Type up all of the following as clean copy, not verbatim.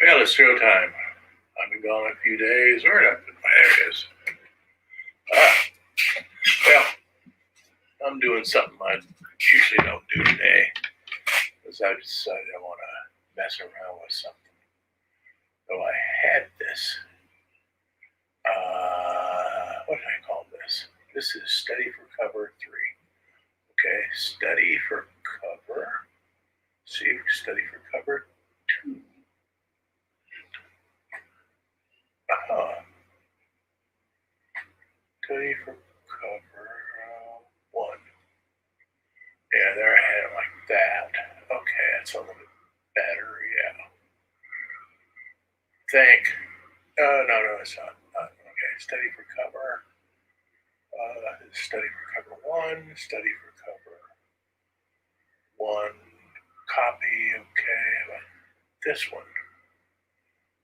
Well, it's show time. I've been gone a few days. Where did I put my there it is. Well, I'm doing something I usually don't do today because I decided I want to mess around with something. So I had this. What did I call this? This is Study for Cover 3. Okay, Study for Cover. See, Study for Cover 2. Study for Cover 1. Yeah, there I had it like that. Okay, that's a little bit better, yeah. Think. No, it's not. Okay, Study for Cover. Study for Cover 1. Study for Cover 1. Copy, okay. This one.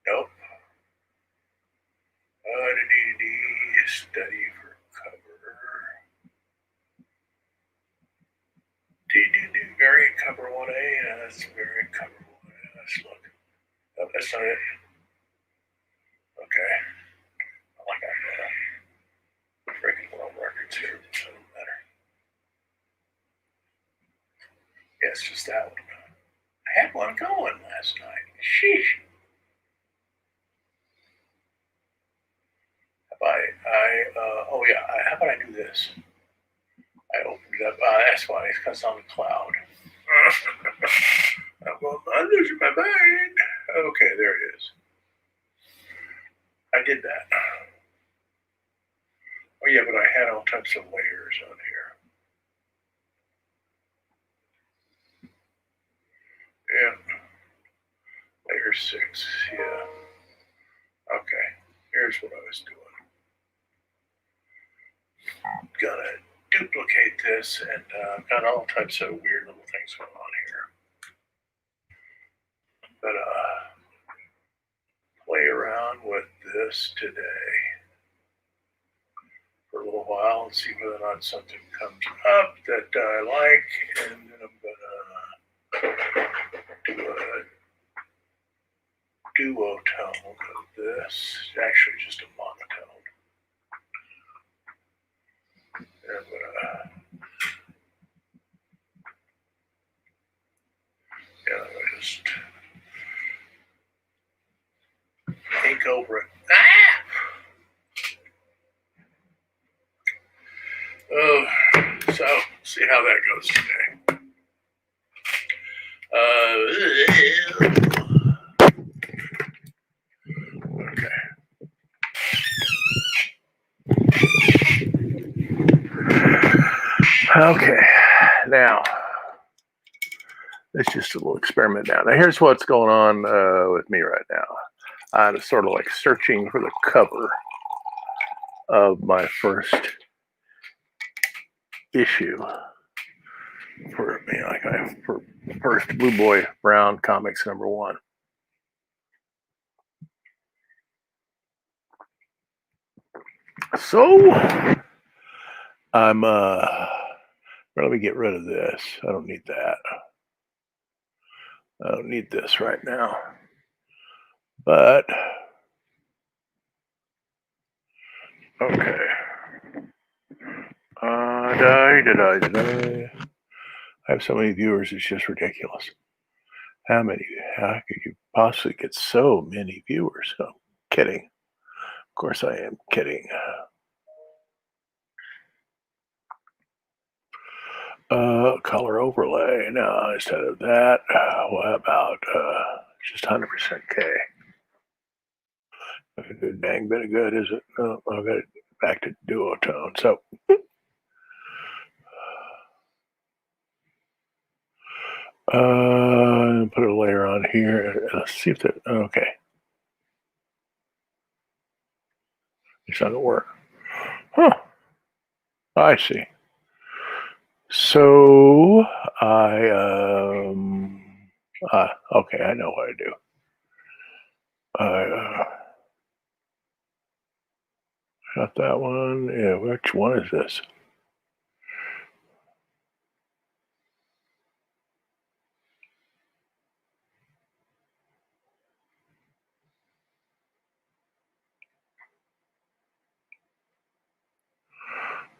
Nope. Study for Cover. Variant Cover 1A. That's Variant Cover 1A. Let's look. Oh, that's not it. Okay. I like that. Breaking world records here. So it doesn't matter. Yeah, it's just that one. I had one going last night. Sheesh. Oh yeah, how about I do this? I opened it up. That's why, it's because it's on the cloud. I'm losing my mind. Okay, there it is. I did that. Oh yeah, but I had all types of layers on here. Yeah. Layer 6, yeah. Okay, here's what I was doing. Gonna duplicate this and got all types of weird little things going on here. But play around with this today for a little while and see whether or not something comes up that I like, and then I'm gonna do a duotone of this. It's actually just a monotone. And I'm gonna just ink over it. So see how that goes today. Okay. Okay. Now, it's just a little experiment now. Now, here's what's going on with me right now. I'm sort of like searching for the cover of my first issue for for first Blue Boy Brown Comics #1. So I'm let me get rid of this. I don't need that. I don't need this right now. But okay. I have so many viewers, it's just ridiculous. How could you possibly get so many viewers? I'm kidding. Of course I am kidding. Color overlay. Now, instead of that, what about just 100% K? A good dang bit of good, is it? No, I've got it back to duotone. So, put a layer on here. Let's see if that, okay. It's not gonna work. Huh. I see. So okay, I know what I do. Not that one. Yeah, which one is this?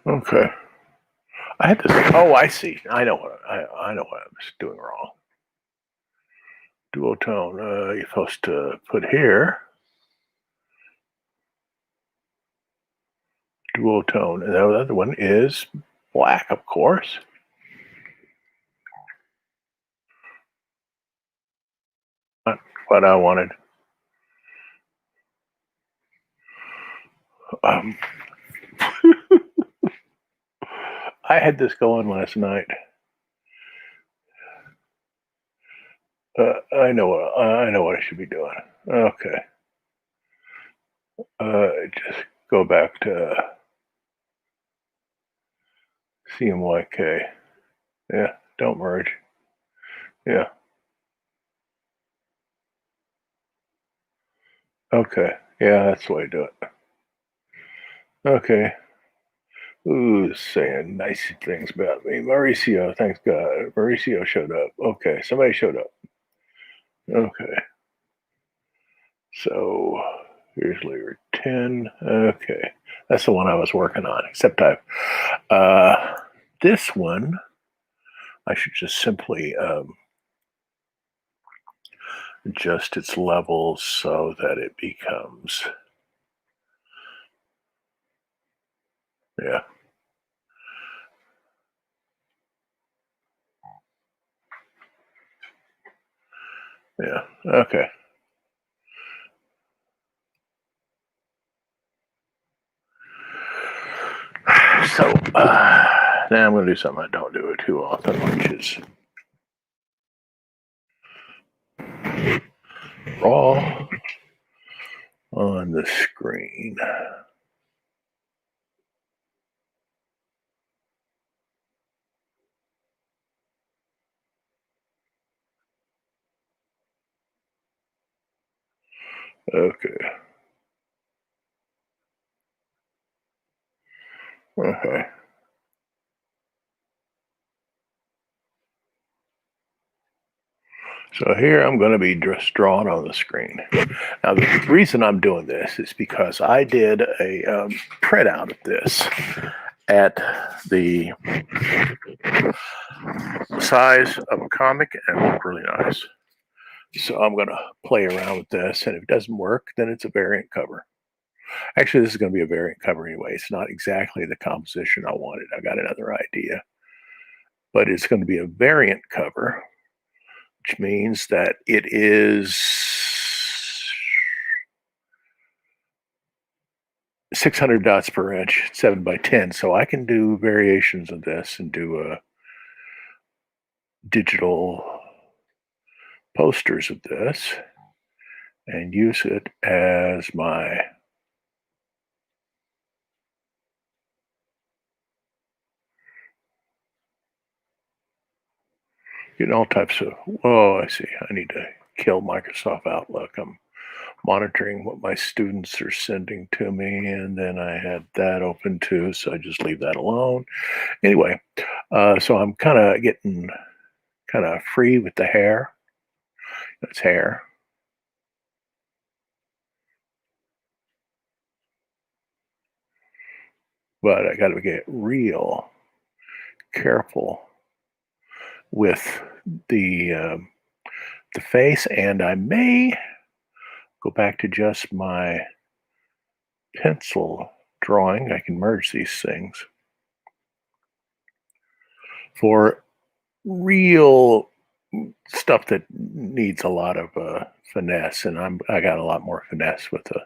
Okay. I had this. Oh, I see. I know what I know what I was doing wrong. Duotone. You're supposed to put here duotone, and the other one is black, of course. Not what I wanted. Um, I had this going last night. I know what I should be doing. Okay. Just go back to CMYK. Yeah, don't merge. Yeah. Okay. Yeah, that's the way to do it. Okay. Ooh, saying nice things about me. Mauricio, thanks God. Mauricio showed up. Okay, somebody showed up. Okay. So here's layer 10. Okay. That's the one I was working on, except this one, I should just simply adjust its levels so that it becomes, yeah. Yeah. Okay. So now I'm going to do something I don't do it too often, which is draw on the screen. Okay. Okay. So here I'm going to be just drawing on the screen. Now, the reason I'm doing this is because I did a printout of this at the size of a comic, and it looked really nice. So I'm going to play around with this, and if it doesn't work, then it's a variant cover. Actually, this is going to be a variant cover anyway. It's not exactly the composition I wanted. I got another idea, but it's going to be a variant cover, which means that it is 600 dots per inch, 7 by 10. So I can do variations of this and do digital posters of this and use it as my getting all types of. Oh, I see. I need to kill Microsoft Outlook. I'm monitoring what my students are sending to me, and then I had that open too, so I just leave that alone. Anyway, so I'm kind of getting kind of free with the hair. That's hair. But I got to get real careful with the face, and I may go back to just my pencil drawing. I can merge these things for real stuff that needs a lot of finesse, and I got a lot more finesse with a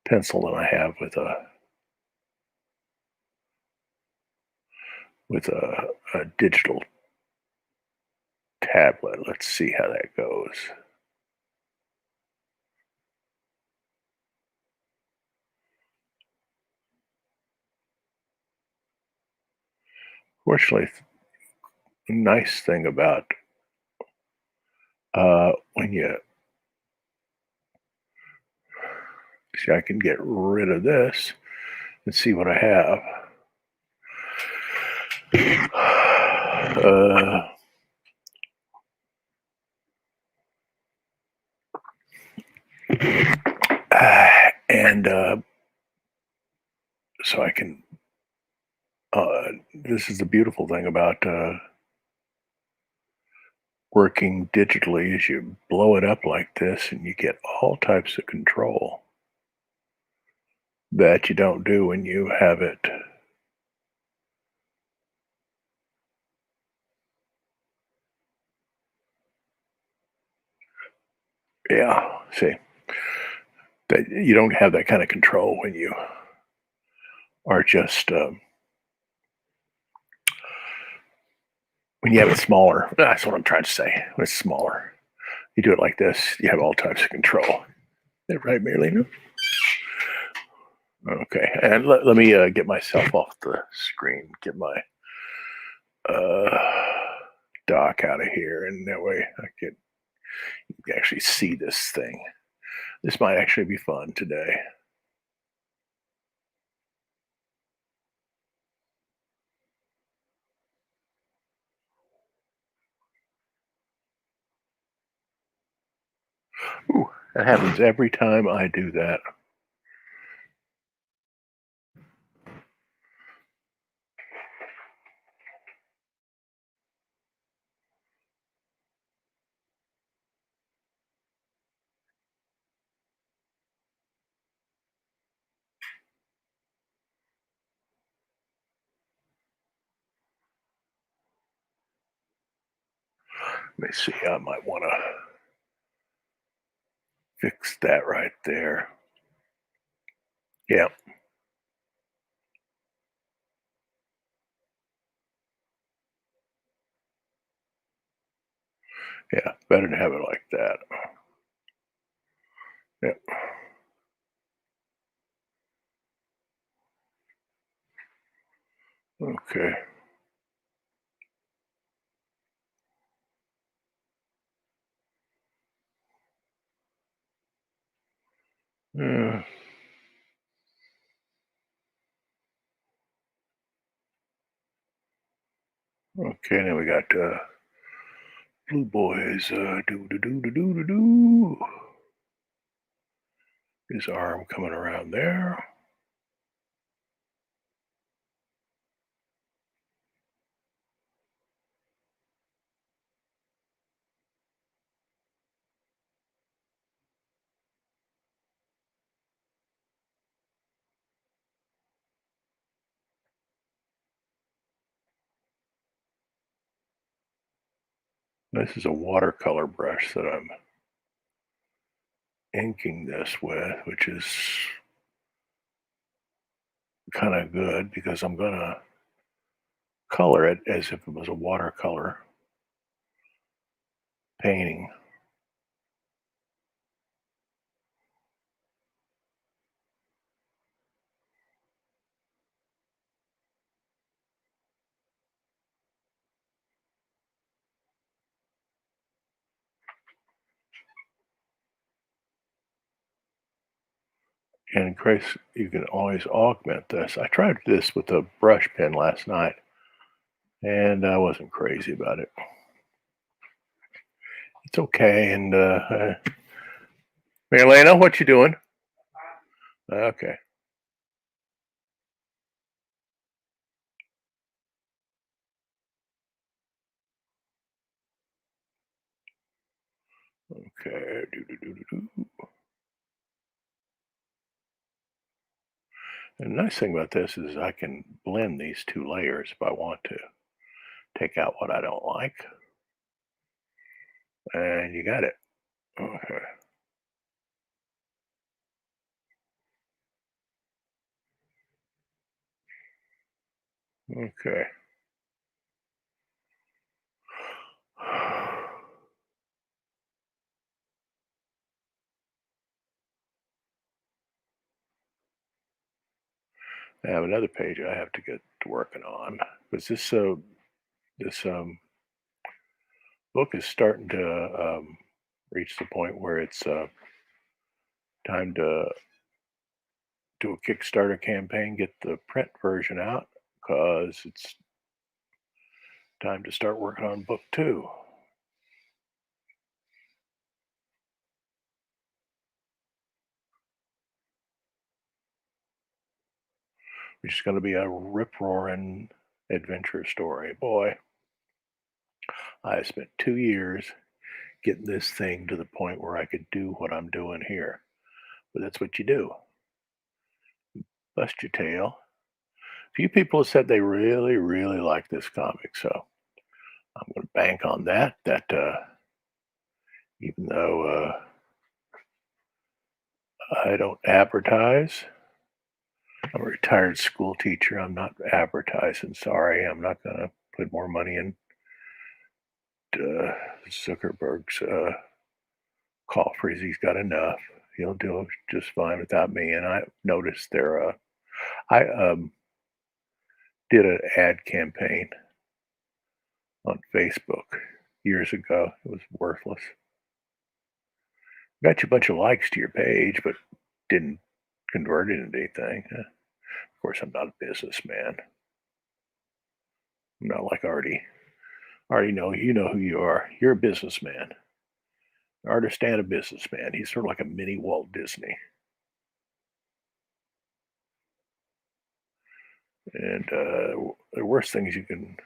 pencil than I have with a digital tablet. Let's see how that goes. Fortunately, nice thing about when you see, I can get rid of this and see what I have. And so I can this is the beautiful thing about working digitally is you blow it up like this and you get all types of control that you don't do when you have it. Yeah, see, that you don't have that kind of control when you are just when you have it smaller. That's what I'm trying to say. When it's smaller, you do it like this, you have all types of control. Is that right, Marilena? Okay, and let me get myself off the screen, get my uh, dock out of here, and that way I can actually see this thing. This might actually be fun today. Ooh, that happens every time I do that. Let me see. I might want to fix that right there. Yeah, yeah. Better to have it like that. Yeah. Okay. Yeah. Okay. Now we got Blue Boys. Do do do do do do do. His arm coming around there. This is a watercolor brush that I'm inking this with, which is kind of good because I'm going to color it as if it was a watercolor painting. And Grace, you can always augment this. I tried this with a brush pen last night, and I wasn't crazy about it. It's okay. And Marlena, what you doing? Okay. Okay. Do, do, do, do, do. And the nice thing about this is I can blend these two layers if I want to. Take out what I don't like, and you got it. Okay. Okay. I have another page I have to get to working on because this book is starting to reach the point where it's time to do a Kickstarter campaign, get the print version out because it's time to start working on book two. which is going to be a rip-roaring adventure story. Boy, I spent 2 years getting this thing to the point where I could do what I'm doing here. But that's what you do. Bust your tail. Few people have said they really, really like this comic, so I'm going to bank on that. Even though I don't advertise, I'm a retired school teacher. I'm not advertising. Sorry, I'm not going to put more money in Zuckerberg's coffers. He's got enough. He'll do just fine without me. And I noticed I did an ad campaign on Facebook years ago. It was worthless. Got you a bunch of likes to your page, but didn't convert it into anything. Of course, I'm not a businessman. I'm not like Artie. Artie, know you know who you are. You're a businessman. Artist and a businessman. He's sort of like a mini Walt Disney. And the worst things you can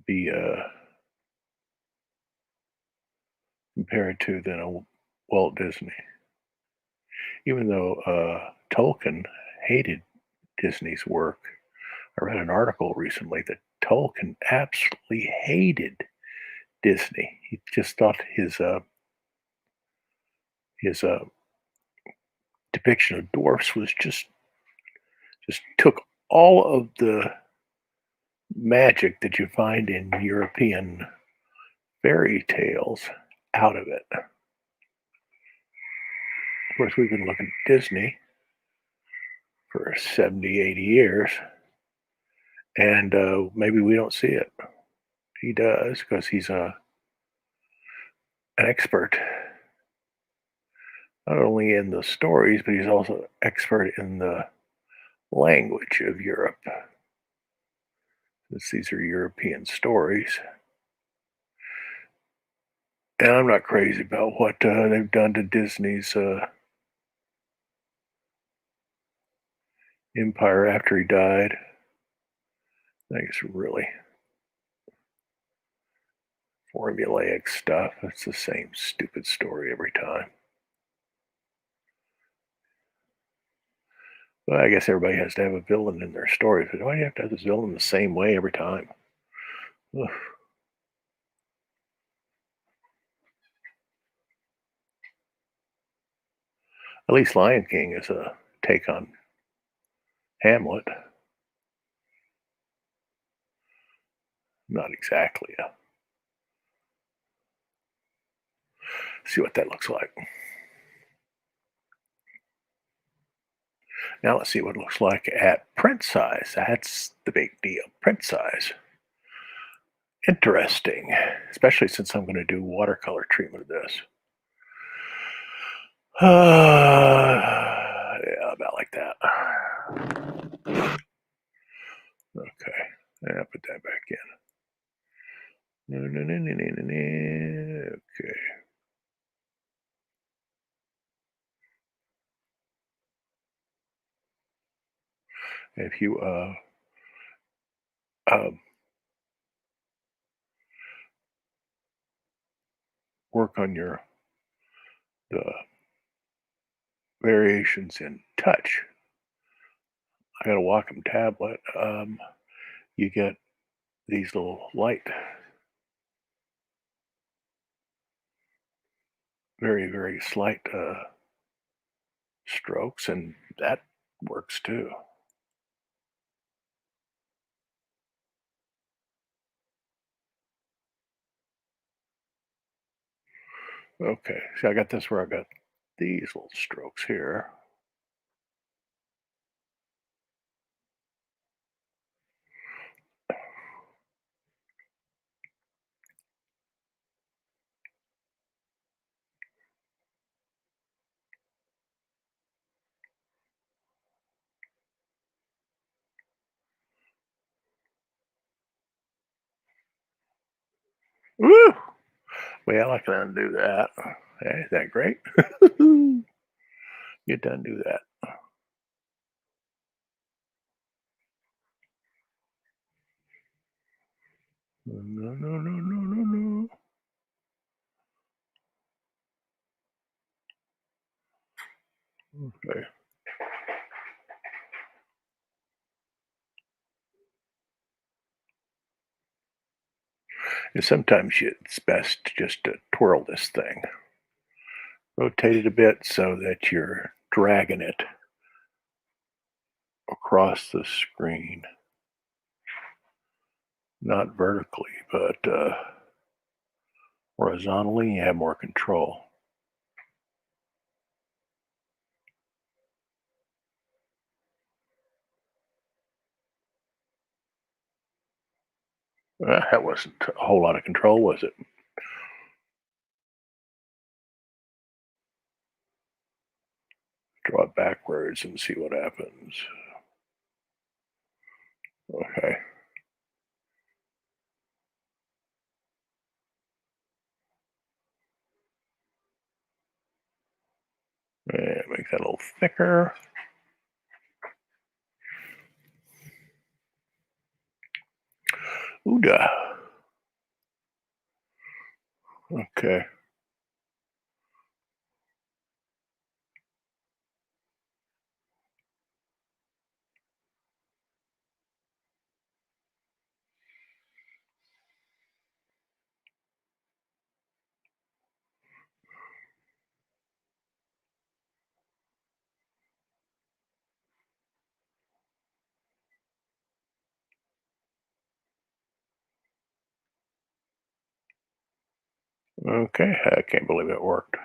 be compared to than a Walt Disney. Even though Tolkien hated Disney's work, I read an article recently that Tolkien absolutely hated Disney. He just thought his depiction of dwarfs was just took all of the magic that you find in European fairy tales out of it. Of course, we've been looking at Disney for 70, 80 years, and maybe we don't see it. He does because he's an expert not only in the stories, but he's also expert in the language of Europe. Since these are European stories. And I'm not crazy about what they've done to Disney's empire after he died. I think it's really formulaic stuff. It's the same stupid story every time. Well, I guess everybody has to have a villain in their story, but why do you have to have this villain the same way every time? Ugh. At least Lion King is a take on Hamlet. Not exactly. See what that looks like. Now let's see what it looks like at print size. That's the big deal. Print size. Interesting, especially since I'm going to do watercolor treatment of this. Yeah, about like that. Okay, yeah, put that back in. Okay. If you um, work on the variations in touch, I got a Wacom tablet. You get these little light, very very slight strokes, and that works too. Okay, so I got this where I got these little strokes here. Woo! Well, I can undo that. Hey, is that great? Get to undo that. Okay. And sometimes it's best just to twirl this thing. Rotate it a bit so that you're dragging it across the screen. Not vertically, but horizontally, you have more control. That wasn't a whole lot of control, was it? Draw it backwards and see what happens. Okay. And make that a little thicker. Ooda. Okay. Okay. I can't believe it worked.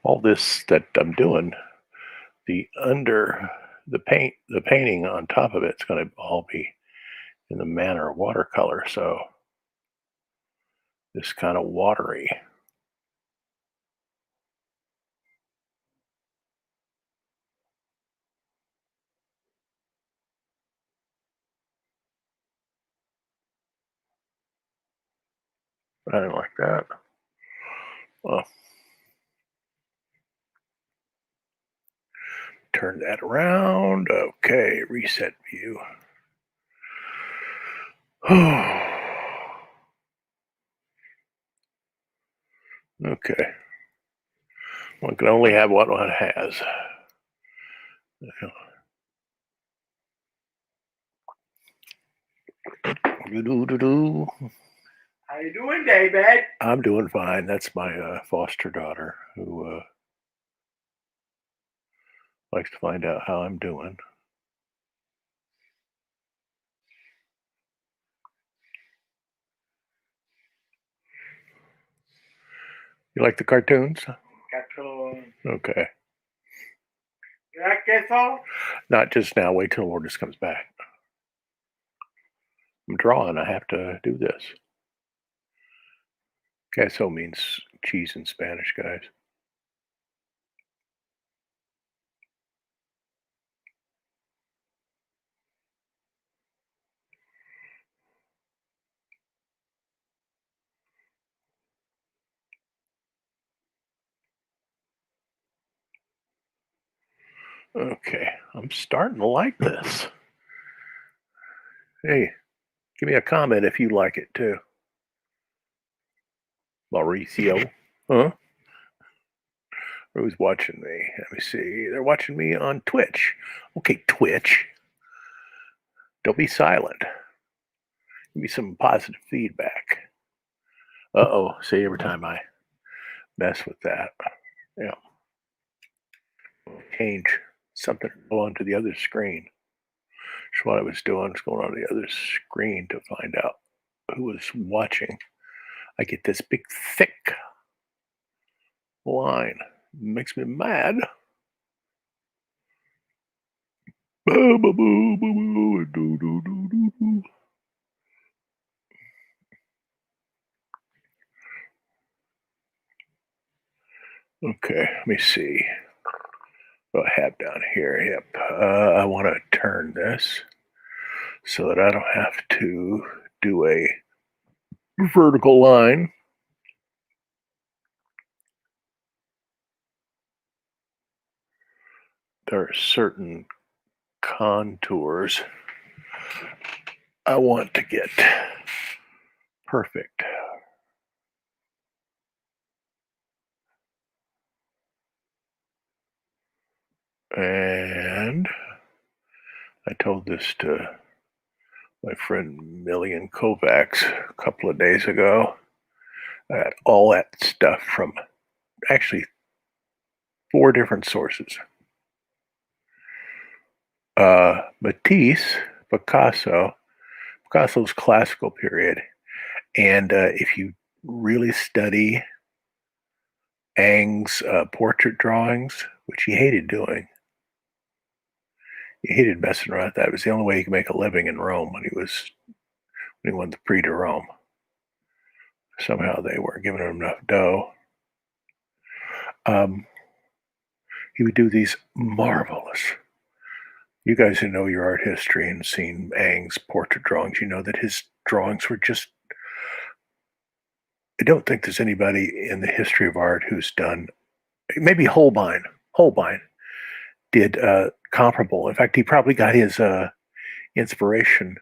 All this that I'm doing, the under the painting on top of it's going to all be in the manner of watercolor. So it's kind of watery. I didn't like that. Oh, turn that around. Okay, reset view. Okay. One can only have what one has. How you doing, David? I'm doing fine. That's my foster daughter who likes to find out how I'm doing. You like the cartoons? Cartoon. Okay. You like queso? Not just now. Wait till Lourdes comes back. I'm drawing. I have to do this. Queso means cheese in Spanish, guys. Okay. I'm starting to like this. Hey, give me a comment if you like it too. Mauricio. Huh? Who's watching me? Let me see. They're watching me on Twitch. Okay, Twitch. Don't be silent. Give me some positive feedback. Uh-oh. See, every time I mess with that. Yeah. Change something go onto the other screen. That's what I was doing, was going on the other screen to find out who was watching. I get this big thick line. Makes me mad. Okay, let me see what I have down here. Yep. I want to turn this so that I don't have to do a vertical line. There are certain contours I want to get perfect. And I told this to my friend Millian Kovacs a couple of days ago. I had all that stuff from actually 4 different sources. Matisse, Picasso's classical period, and if you really study Ingres' portrait drawings, which he hated doing, he hated messing around with that. It was the only way he could make a living in Rome when he won the Prix de Rome. Somehow they weren't giving him enough dough. Um, he would do these marvelous. You guys who know your art history and seen Ingres' portrait drawings, you know that his drawings were just. I don't think there's anybody in the history of art who's done. Maybe Holbein. Holbein did comparable. In fact, he probably got his inspiration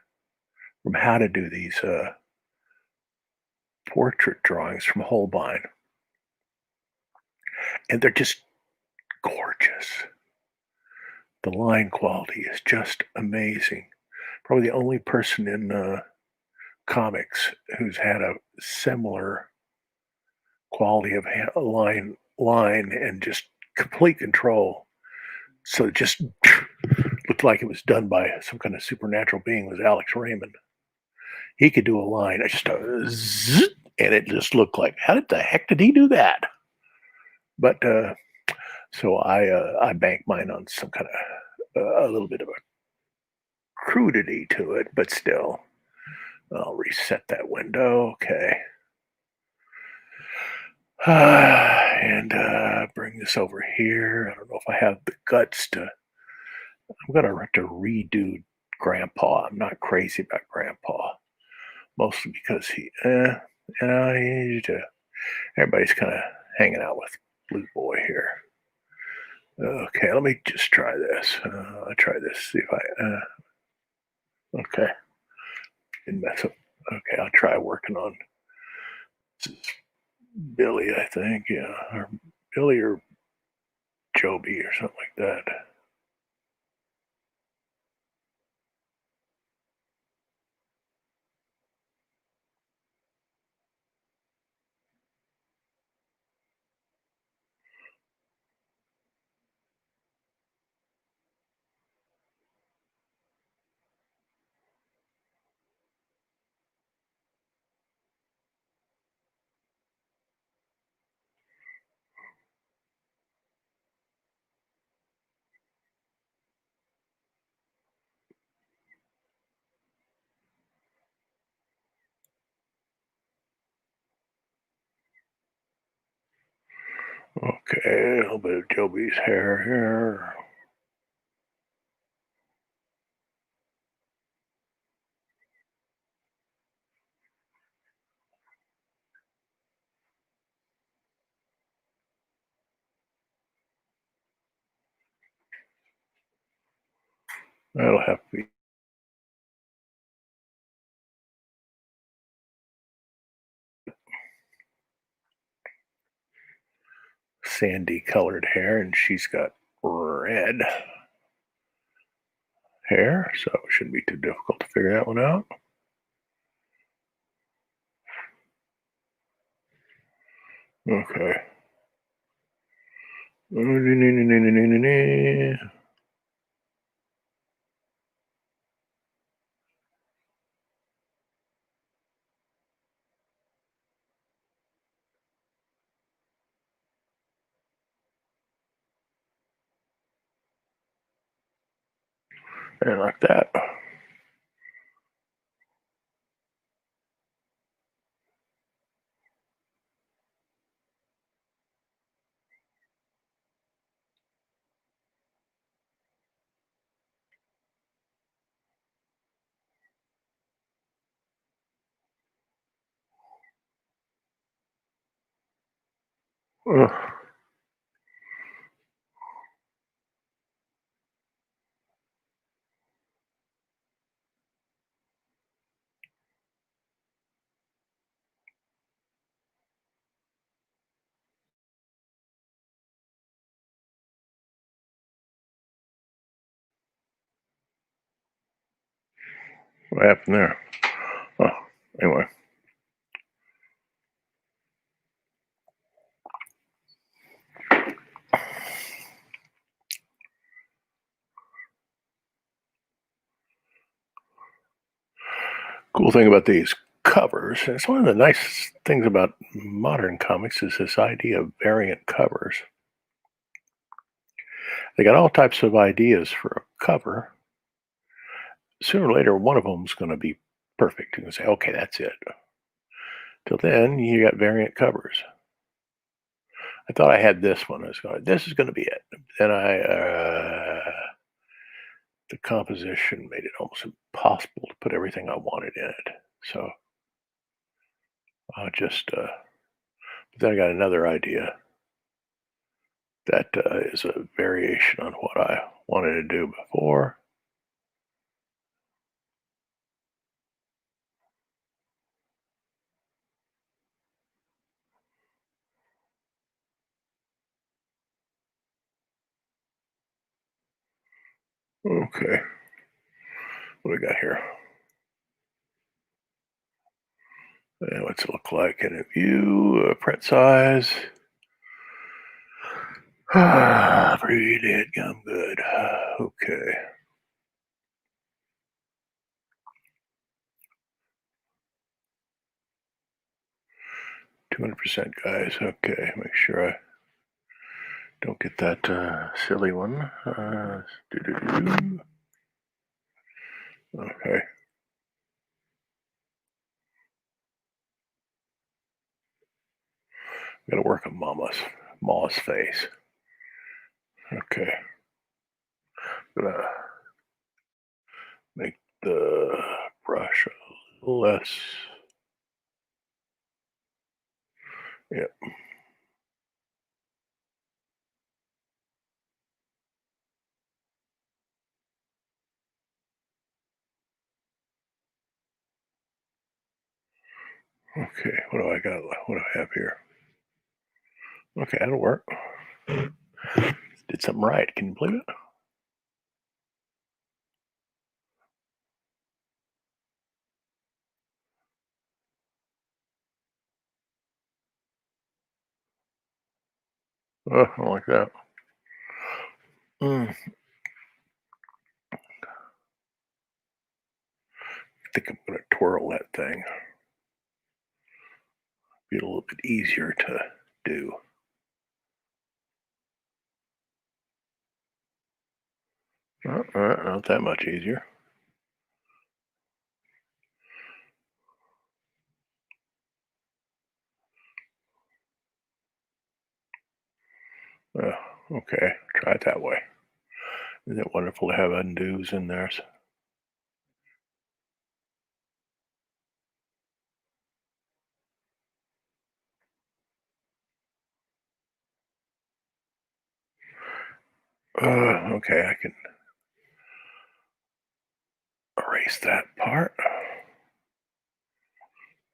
from how to do these portrait drawings from Holbein, and they're just gorgeous. The line quality is just amazing. Probably the only person in comics who's had a similar quality of line and just complete control. So it just looked like it was done by some kind of supernatural being. Was Alex Raymond? He could do a line, just and it just looked like, how the heck did he do that? But so I banked mine on some kind of a little bit of a crudity to it, but still, I'll reset that window. Okay. And bring this over here. I don't know if I have the guts to. I'm gonna have to redo Grandpa. I'm not crazy about Grandpa, mostly because everybody's kind of hanging out with Blue Boy here. Okay, let me just try this. I'll try this. See if I. Okay, didn't mess up. Okay, I'll try working on Billy. I think, yeah, or Billy or Joby or something like that. Okay, a little bit of Joby's hair here. That'll have to be sandy colored hair, and she's got red hair, so it shouldn't be too difficult to figure that one out. Okay. And like that. Ugh. What happened there? Oh, anyway. Cool thing about these covers, and it's one of the nice things about modern comics, is this idea of variant covers. They got all types of ideas for a cover. Sooner or later, one of them's going to be perfect. You can say, okay, that's it. Till then, you got variant covers. I thought I had this one. I was going, this is going to be it. Then the composition made it almost impossible to put everything I wanted in it. So I just, then I got another idea that is a variation on what I wanted to do before. Okay, what do we got here? What's it look like in a view? Print size. Pretty gum good. Okay. 200%, guys. Okay, make sure I don't get that silly one. Doo-doo-doo. Okay. Got to work on Mama's face. Okay. Gonna make the brush a little less. Yep. Okay. What do I got? What do I have here? Okay, that'll work. Did something right. Can you believe it? I don't like that. I think I'm going to twirl that thing. Be a little bit easier to do. Not that much easier. Uh, okay, try it that way. Isn't it wonderful to have undos in there? Okay, I can erase that part.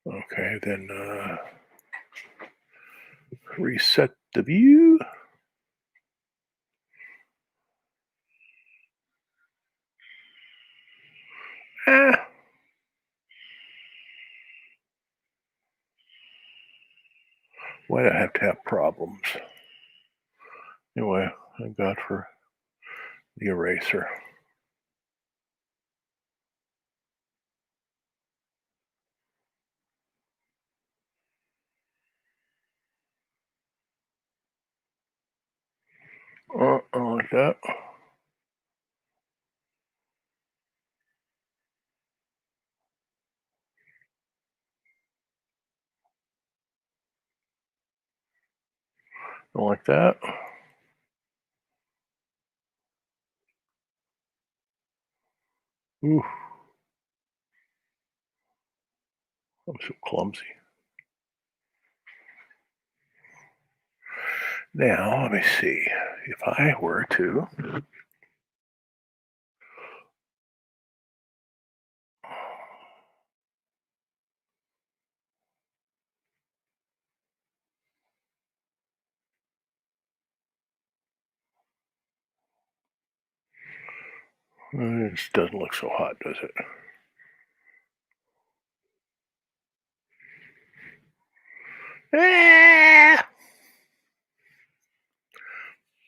Okay, then reset the view. Ah, why do I have to have problems? Anyway, thank God for the eraser. Like that. Like that. Ooh, I'm so clumsy. Now, let me see. If I were to this doesn't look so hot, does it? Ah!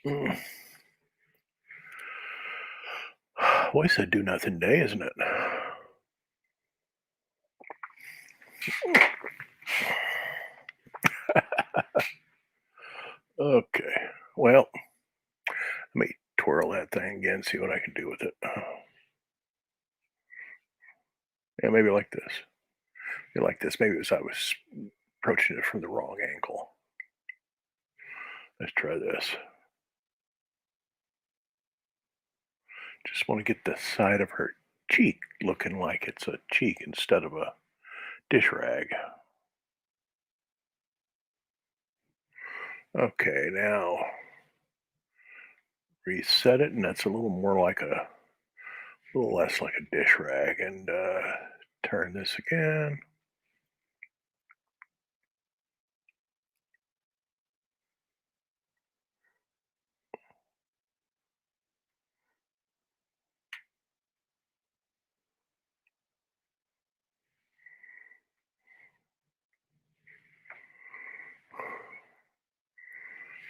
Mm. Boy's a do nothing day, isn't it? Okay. Well, let me twirl that thing again, see what I can do with it. Yeah, maybe like this. Maybe like this. Maybe it was I was approaching it from the wrong angle. Let's try this. Just want to get the side of her cheek looking like it's a cheek instead of a dish rag. Okay, now reset it, and that's a little more like a little less like a dish rag. And turn this again.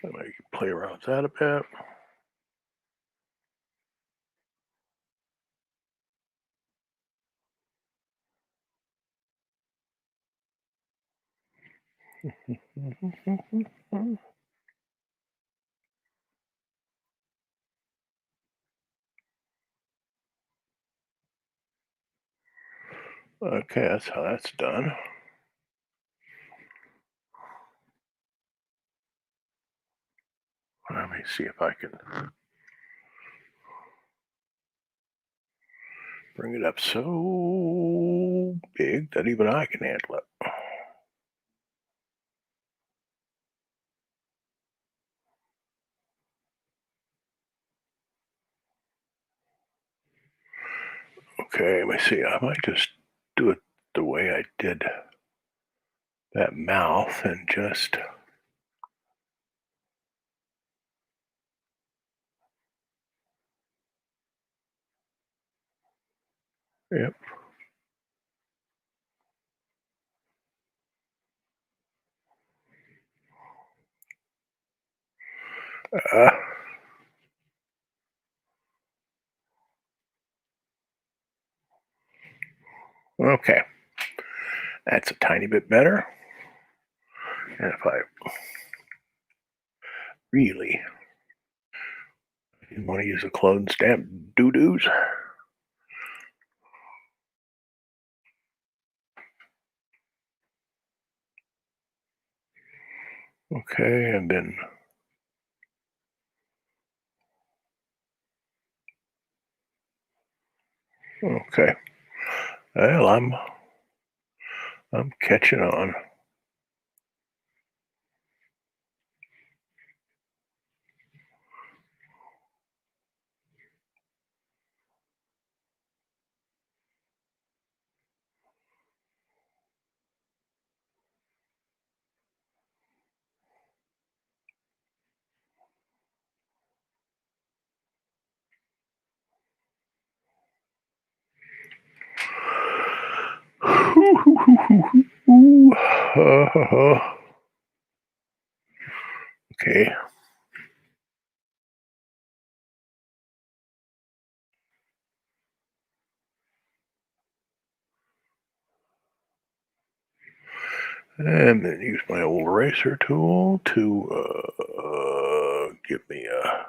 I might play around with that a bit. Okay, that's how that's done. Let me see if I can bring it up so big that even I can handle it. Okay, let me see. I might just do it the way I did that mouth and just. Yep. Uh, okay, that's a tiny bit better. And if I really didn't want to use a clone stamp doo doos, okay, and then okay. Well, I'm catching on. Okay. And then use my old eraser tool to give me a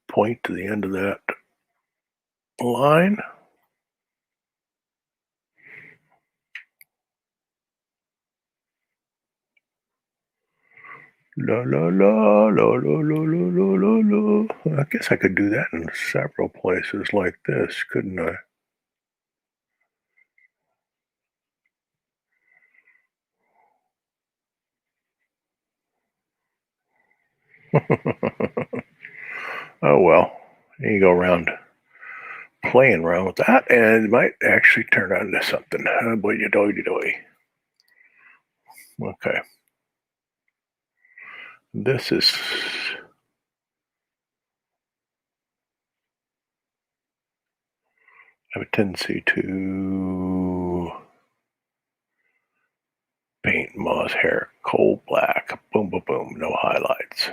point to the end of that line. La la la la la la la la la la. I guess I could do that in several places like this, couldn't I? Oh well, you go around playing around with that, and it might actually turn out into something. Boy, doy doy. Okay, this is. I have a tendency to paint Ma's hair coal black. Boom, boom, boom. No highlights.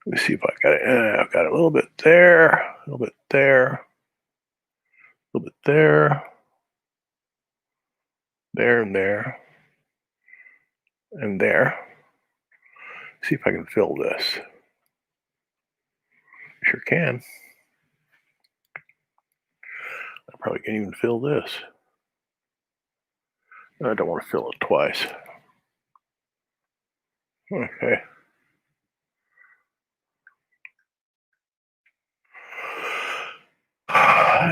Let me see if I got it. I've got a little bit there, a little bit there, a little bit there, there, and there. See if I can fill this. Sure can. I probably can't even fill this. I don't want to fill it twice. Okay.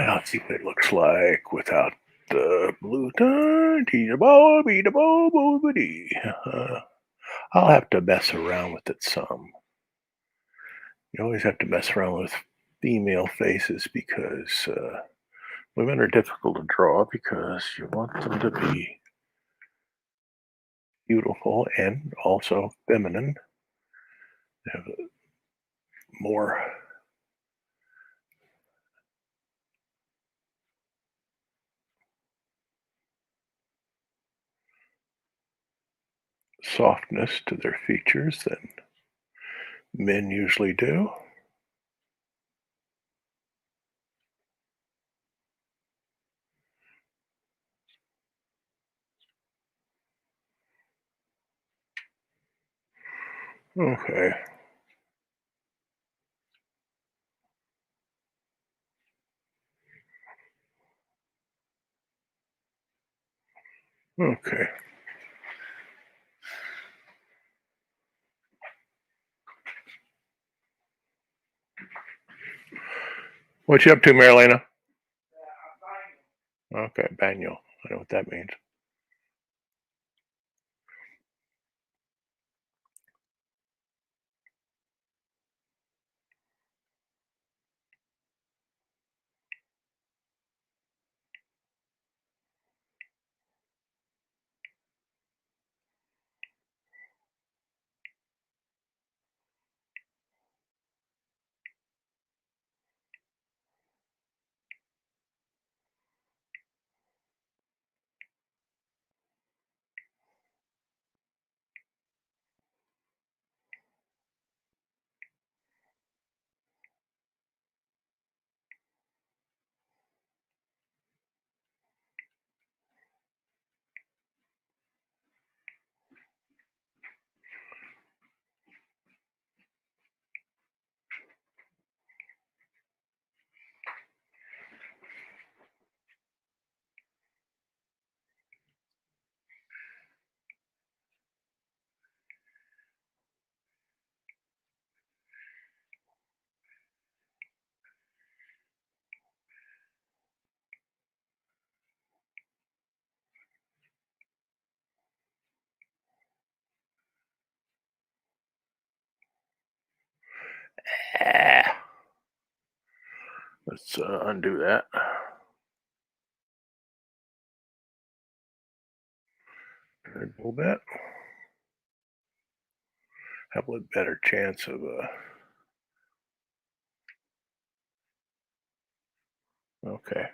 Let's see what it looks like without the blue. I'll have to mess around with it some. You always have to mess around with female faces because women are difficult to draw because you want them to be beautiful and also feminine. Have more softness to their features than men usually do. Okay. Okay. What you up to, Marilena? Okay, Baniel. I know what that means. Ah, let's undo that. A little bit. Have a better chance of okay.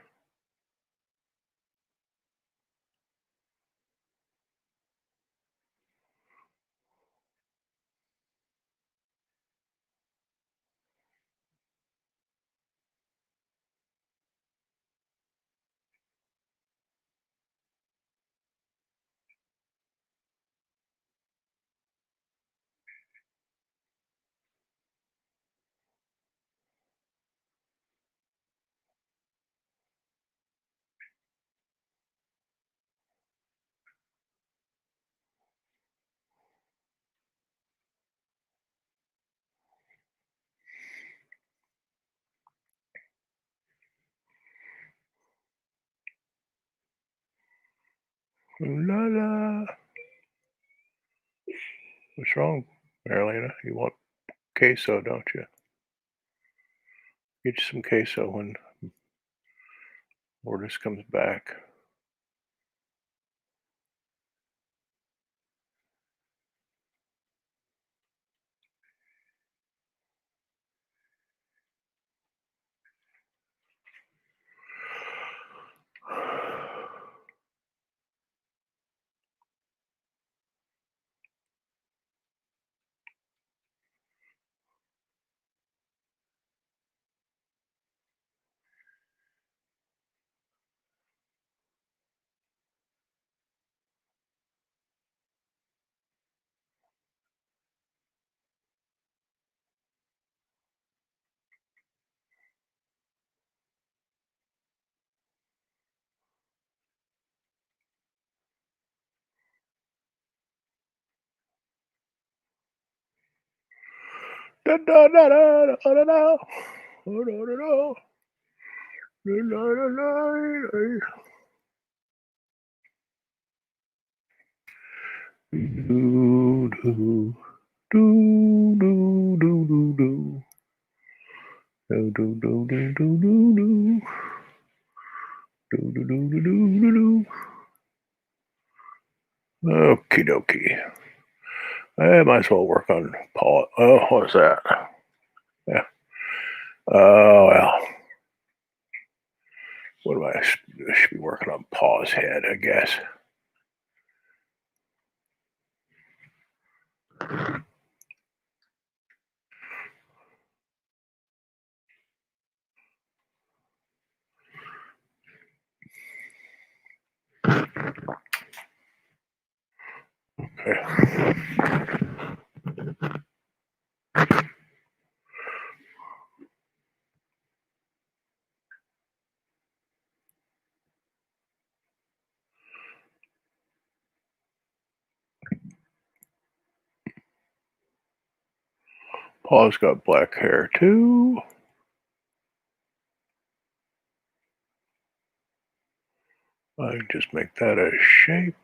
Ooh la la. What's wrong, Marilena? You want queso, don't you? Get you some queso when Lourdes comes back. Da da da da da da da. Da da da da. Da da da da. Do do do do do do do. Do do do do do do do. Do do do do do do do. Okie dokie. I might as well work on Paul. Oh, what's that? Yeah. Oh well. What do I should be working on Paul's head, I guess. Okay. Paul's got black hair too. I can just make that a shape.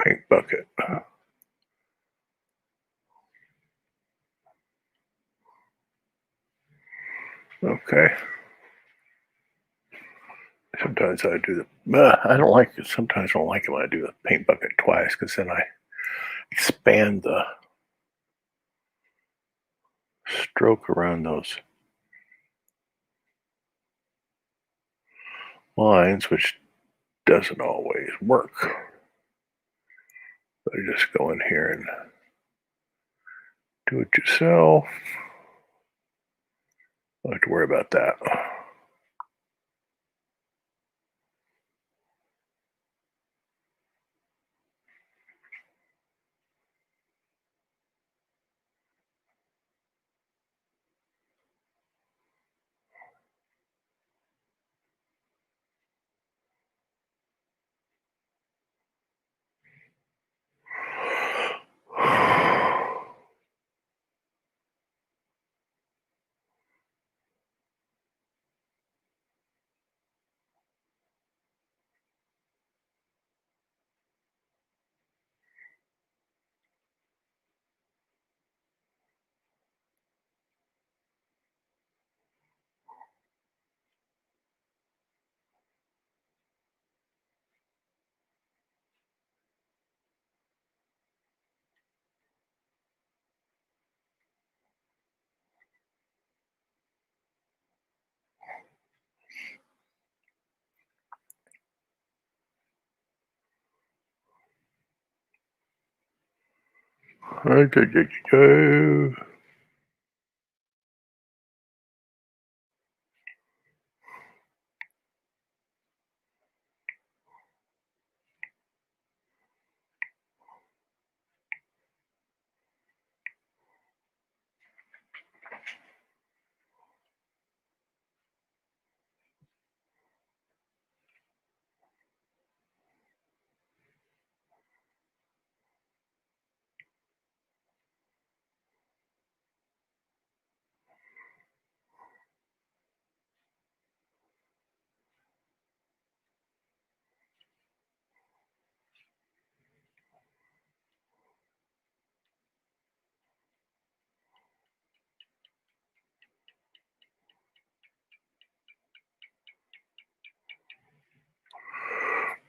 Paint bucket. Okay. Sometimes I do the. I don't like it. Sometimes I don't like it when I do the paint bucket twice because then I expand the stroke around those lines, which doesn't always work. So you just go in here and do it yourself. Don't have to worry about that.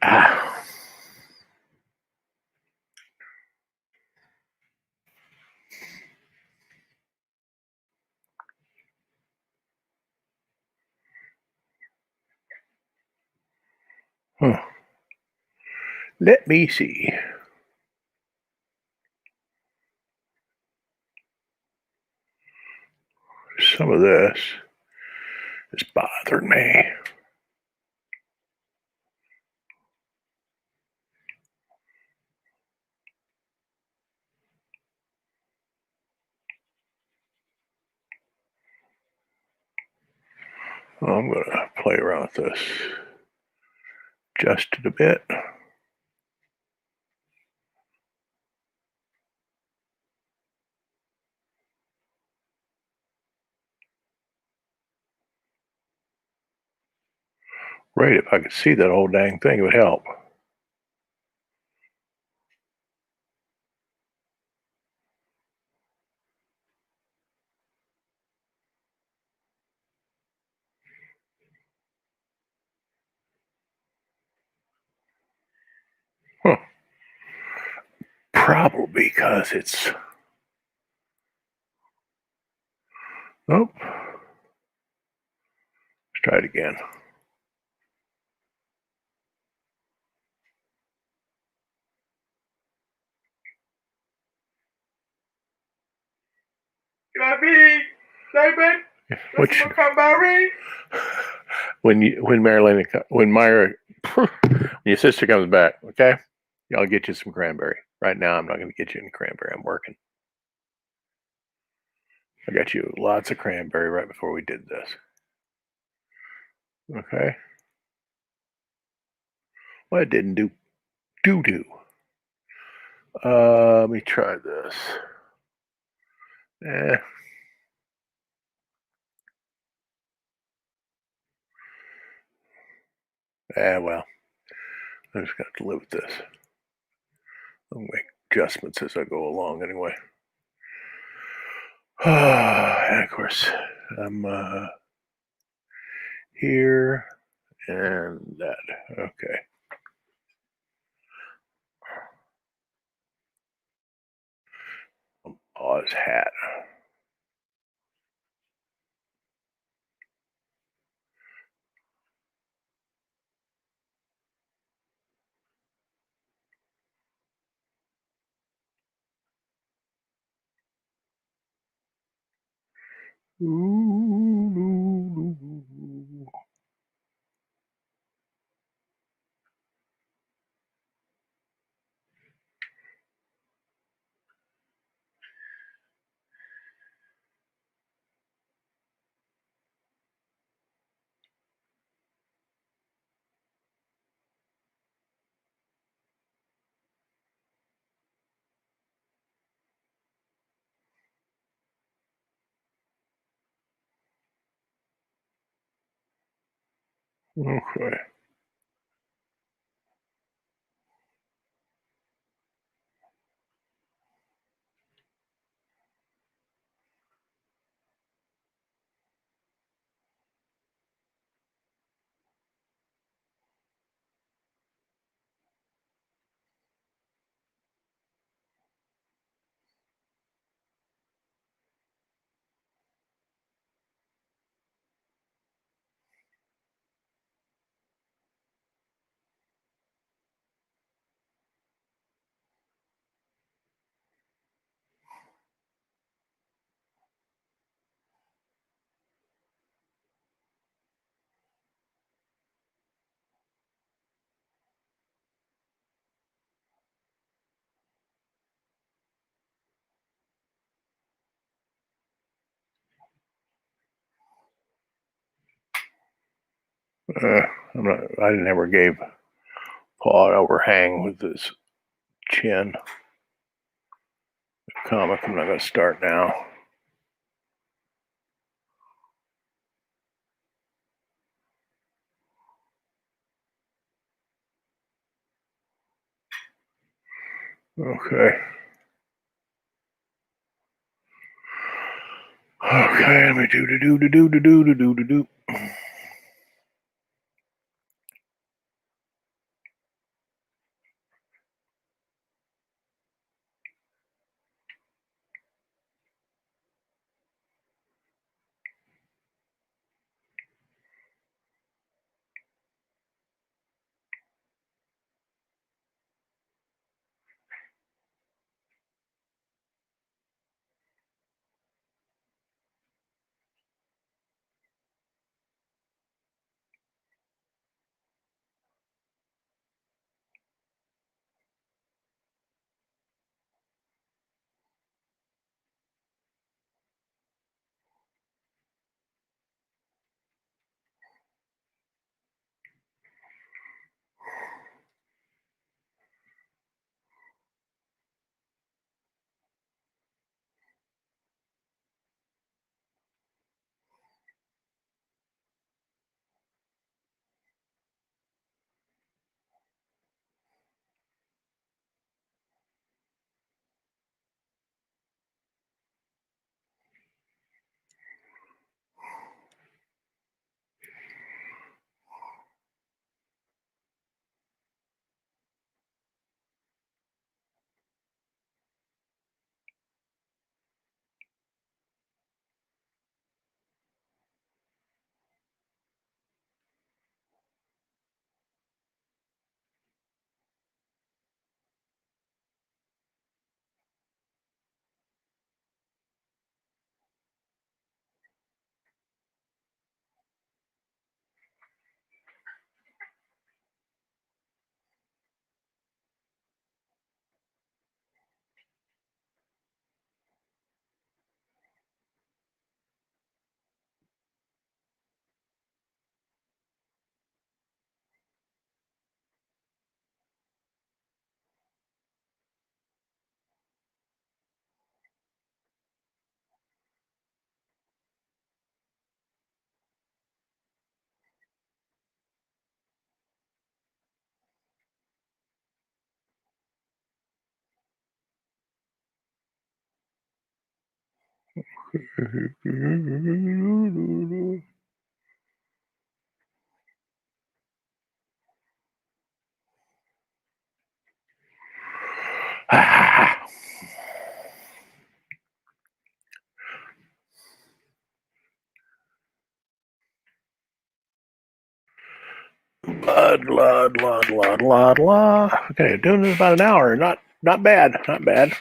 Ah. Huh. Let me see. Some of this is bothering me. I'm going to play around with this just a bit. Right, if I could see that whole dang thing, it would help. Huh. Probably because it's... Nope. Let's try it again. Got me, David. Which, Berry. when Marilyn, when Myra, when your sister comes back, okay, I'll get you some cranberry. Right now, I'm not going to get you any cranberry. I'm working. I got you lots of cranberry right before we did this. Okay. Well, it didn't do doo-doo. Let me try this. Well, I just got to live with this. I'll make adjustments as I go along anyway. And of course, I'm here and that. Okay. Oz hat. Okay. I never gave Paul an overhang with his chin. The comic I'm not going to start now. Okay. Okay, let me do. La. Okay, doing this about an hour. Not bad. Not bad.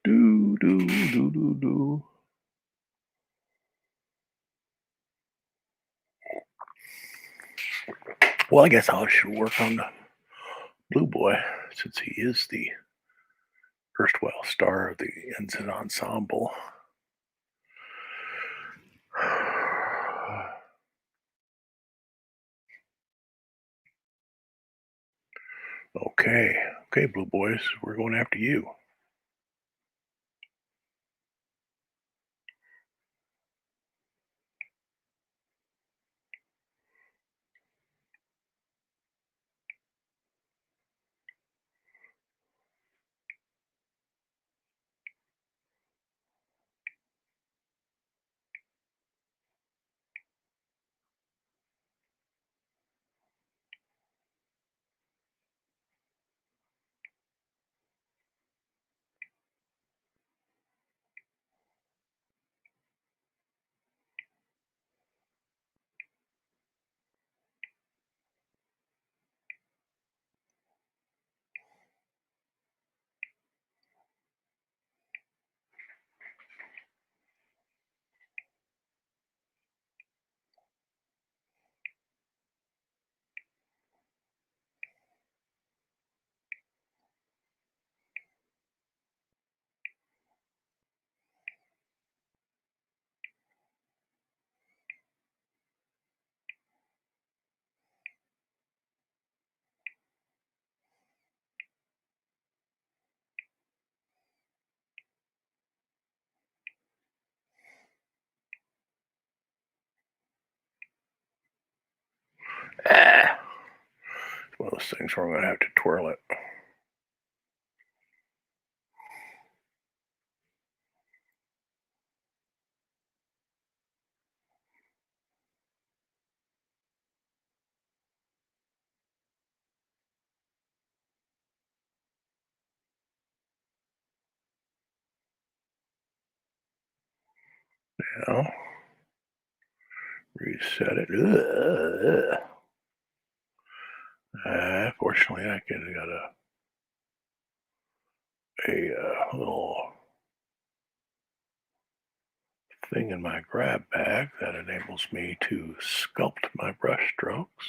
Do. Well, I guess I should work on the Blue Boy since he is the erstwhile star of the Ensign Ensemble. Okay, Blue Boys, we're going after you. those things where I'm going to have to twirl it. Now, reset it. Fortunately, I got a little thing in my grab bag that enables me to sculpt my brush strokes.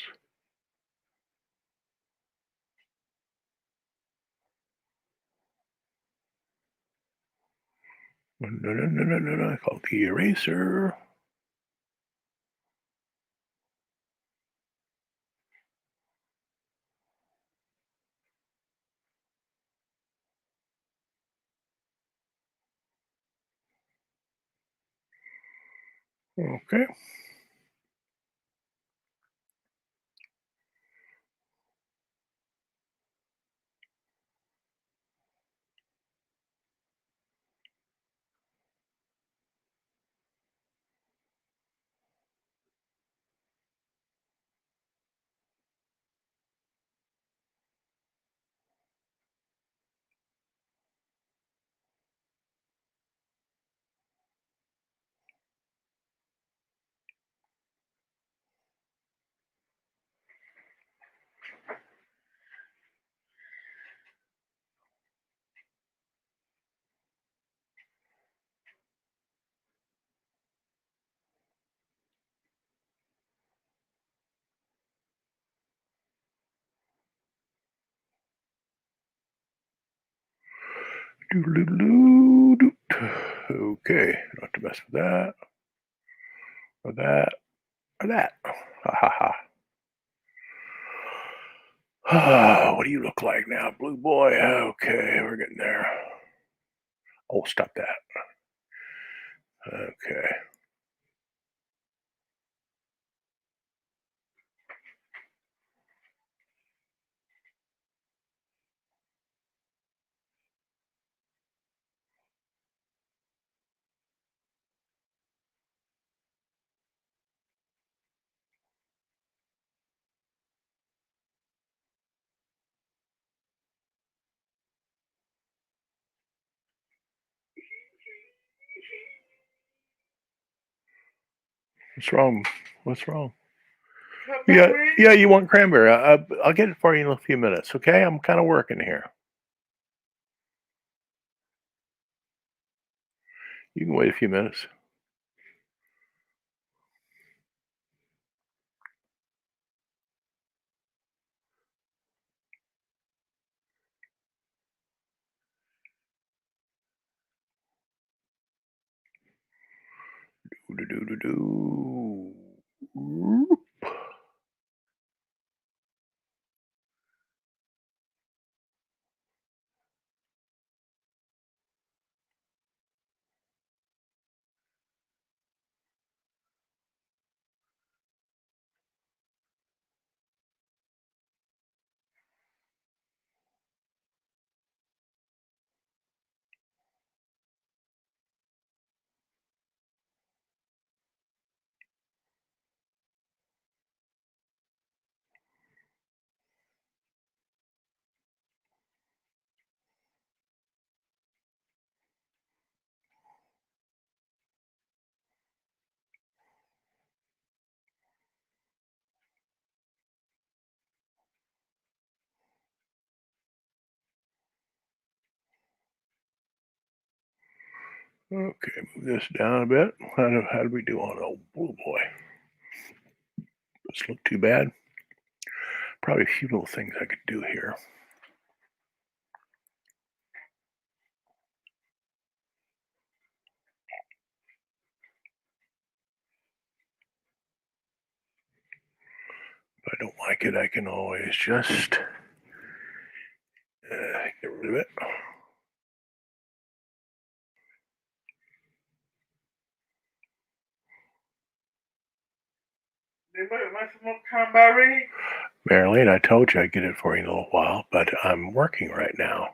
No, I call it the eraser. Okay. Okay, not to mess with that, or that, or that. Ha ha ha. What do you look like now, blue boy? Okay, we're getting there. Oh, stop that. Okay. What's wrong? What's wrong? Yeah, you want cranberry. I'll get it for you in a few minutes, okay? I'm kind of working here. You can wait a few minutes. Do. Okay, move this down a bit. How do we do on old blue boy? Doesn't look too bad. Probably a few little things I could do here. If I don't like it, I can always just get rid of it. Anybody want some more cranberry? Marilyn, I told you I'd get it for you in a little while, but I'm working right now.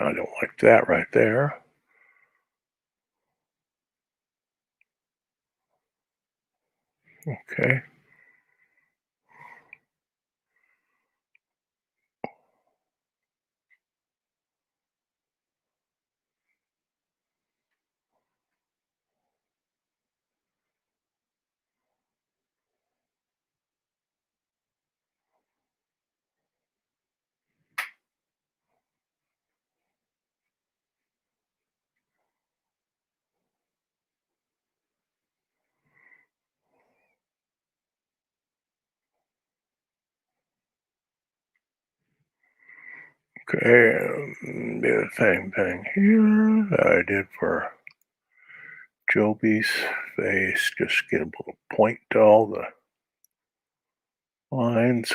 I don't like that right there. Okay. Okay, do the same thing here that I did for Joby's face. Just get a little point to all the lines.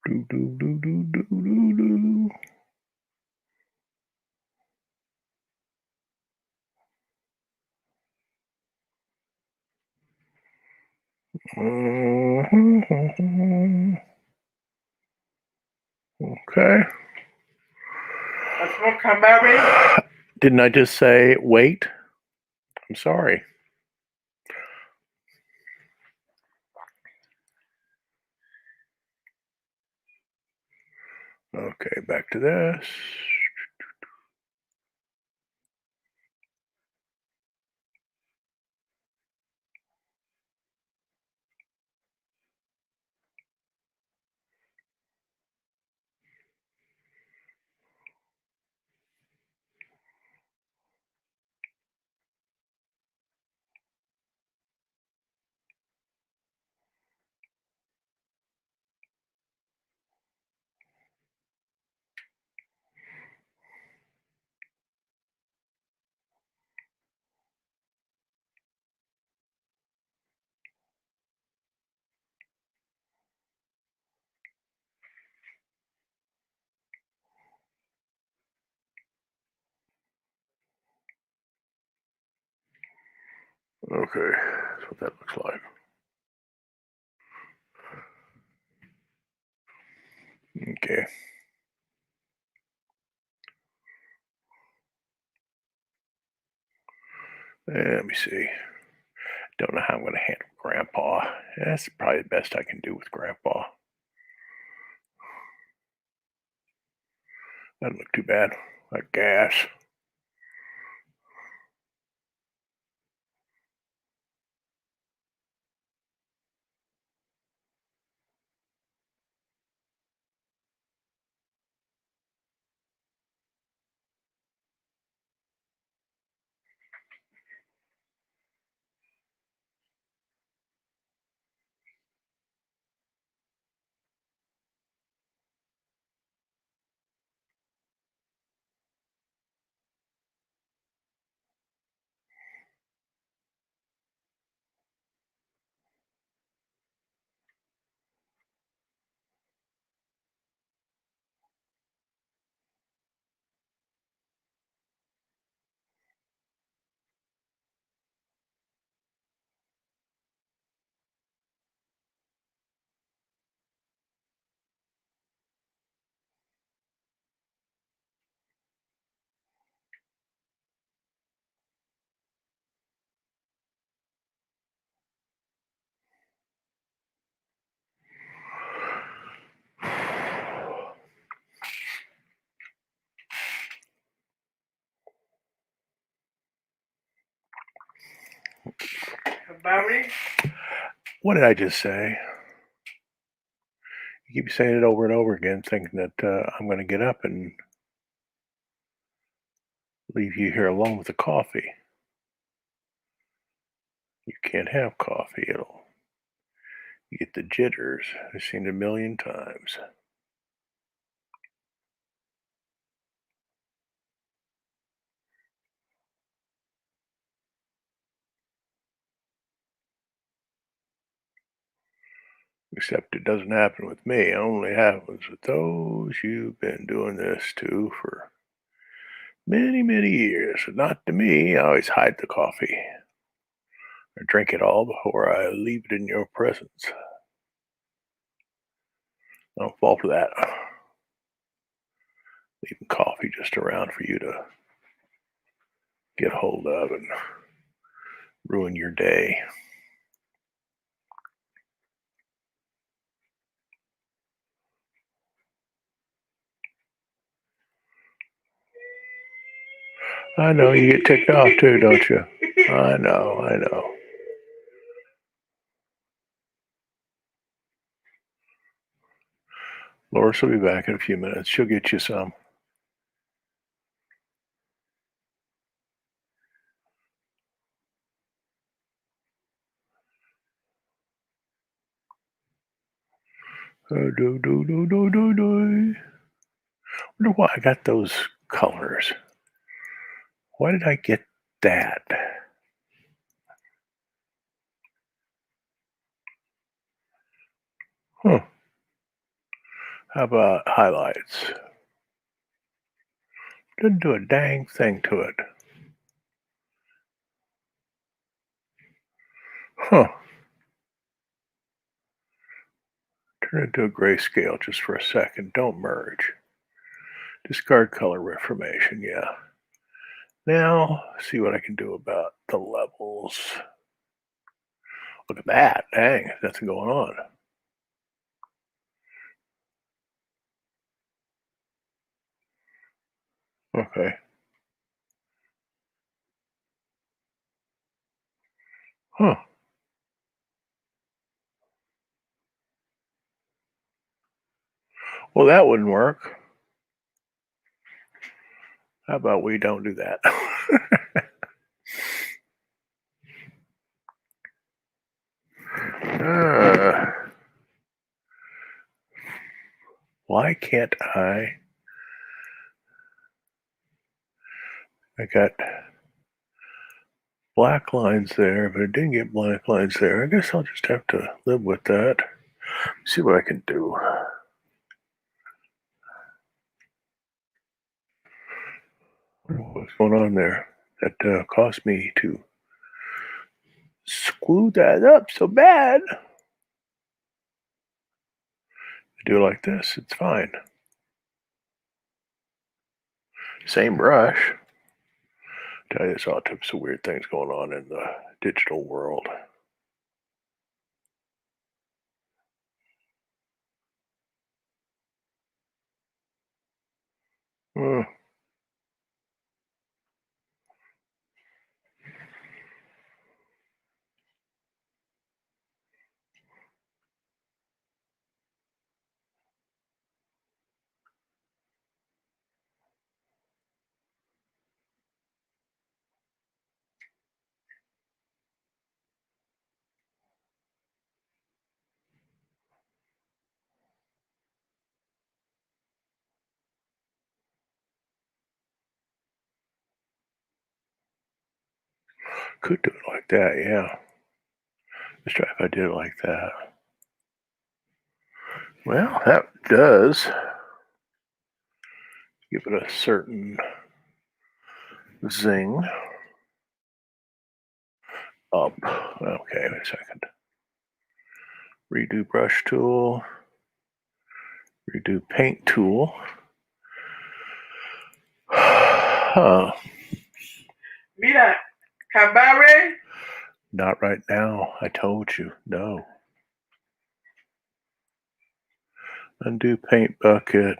Do, do, do, do, do, do, do. Okay. Let's go, come baby. Didn't I just say wait? I'm sorry. Okay, back to this. Okay, that's what that looks like. Okay. Let me see. Don't know how I'm going to handle Grandpa. That's probably the best I can do with Grandpa. Doesn't look too bad. Like gas. Barry. What did I just say? You keep saying it over and over again, thinking that I'm going to get up and leave you here alone with the coffee. You can't have coffee. You get the jitters. I've seen it a million times. Except it doesn't happen with me. It only happens with those you've been doing this to for many, many years. Not to me. I always hide the coffee. I drink it all before I leave it in your presence. I don't fall for that. Leaving coffee just around for you to get hold of and ruin your day. I know you get ticked off too, don't you? I know. Loris will be back in a few minutes. She'll get you some. Do. Wonder why I got those colors. Why did I get that? Huh. How about highlights? Didn't do a dang thing to it. Huh. Turn it to a grayscale just for a second. Don't merge. Discard color reformation, yeah. Now, see what I can do about the levels. Look at that. Dang, nothing going on. Okay. Huh. Well, that wouldn't work. How about we don't do that? Why can't I? I got black lines there, but I didn't get black lines there. I guess I'll just have to live with that. See what I can do. What's going on there? That caused me to screw that up so bad. Do it like this, it's fine. Same brush. Tell you, there's all types of weird things going on in the digital world. Hmm. Could do it like that, yeah. Let's try if I did it like that. Well, that does give it a certain zing. Up. Okay, wait a second. Redo brush tool. Redo paint tool. Huh. Mira, Cambare. Not right now. I told you. No. Undo paint bucket.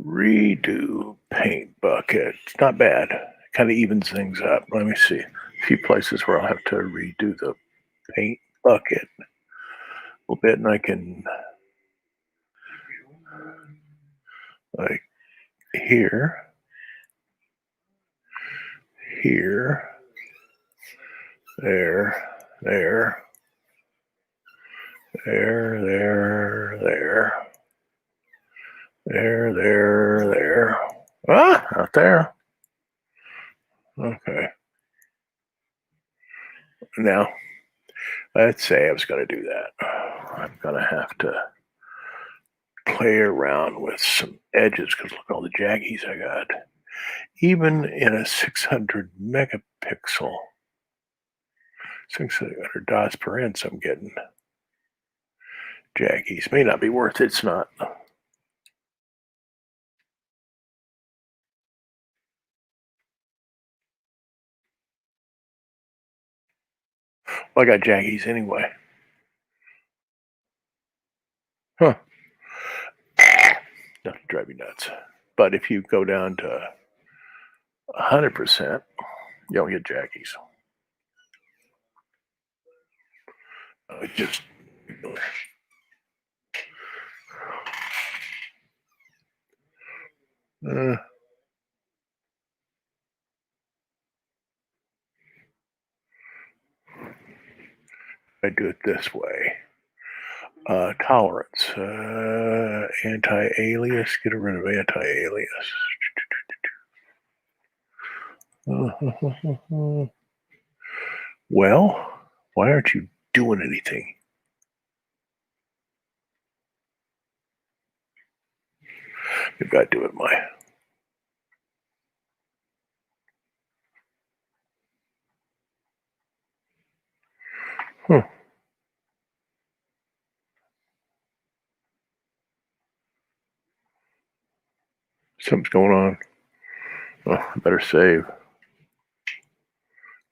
Redo paint bucket. It's not bad. Kind of evens things up. Let me see. A few places where I'll have to redo the paint bucket a little bit, and I can, like, here, There. There. There. There. There. There. There. There. Ah, out there. Okay. Now, let's say I was going to do that. I'm going to have to play around with some edges because look at all the jaggies I got. Even in a 600 megapixel, 600 dots per inch, I'm getting jaggies. May not be worth it. It's not. Well, I got jaggies anyway. Huh. Not to drive you nuts. But if you go down to 100%, you don't get jaggies. Just I do it this way. Tolerance, anti-alias, get rid of anti-alias. Well, why aren't you doing anything? You've got to do it my. Something's going on. Oh, I better save.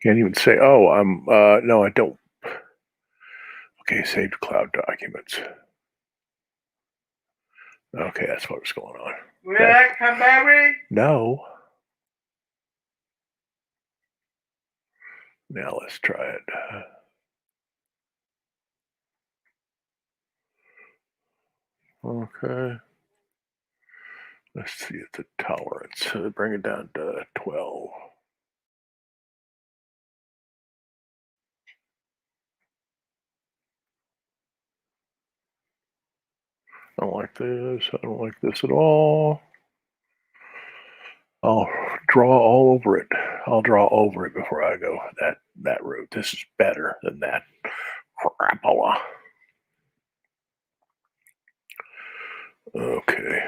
Can't even say, oh, I'm, no, I don't. Okay, saved cloud documents. Okay, that's what's going on. Will that come back, Ray? No. Now let's try it. Okay. Let's see at the tolerance. Bring it down to 12. I don't like this. I don't like this at all. I'll draw all over it. I'll draw over it before I go that route. This is better than that crapola. Okay.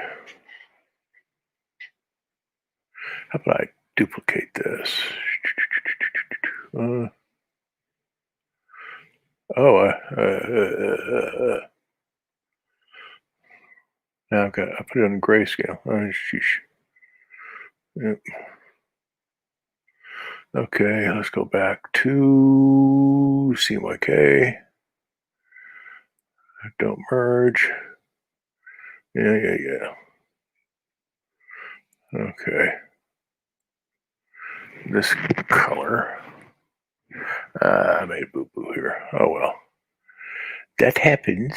How about I duplicate this? Now I put it on grayscale. Oh, sheesh. Yep. Okay, let's go back to CMYK. Don't merge. Yeah. Okay. This color. I made a boo-boo here. Oh well. That happens.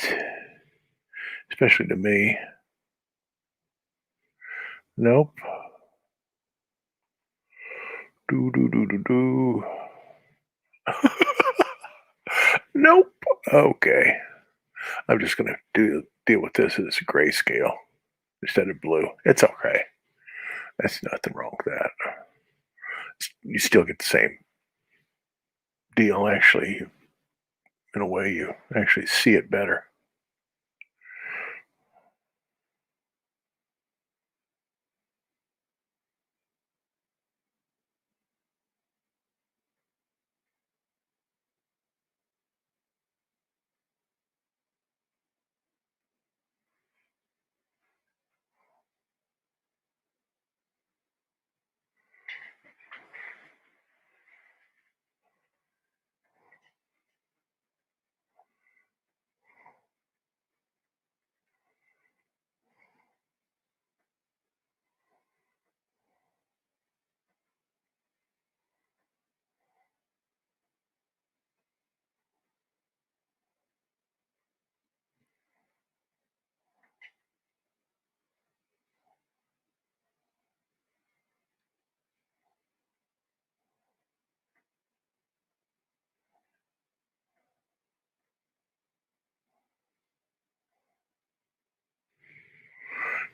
Especially to me. Nope. Do. Nope. Okay. I'm just gonna deal with this as grayscale instead of blue. It's okay. That's nothing wrong with that. You still get the same deal. Actually, in a way, you actually see it better.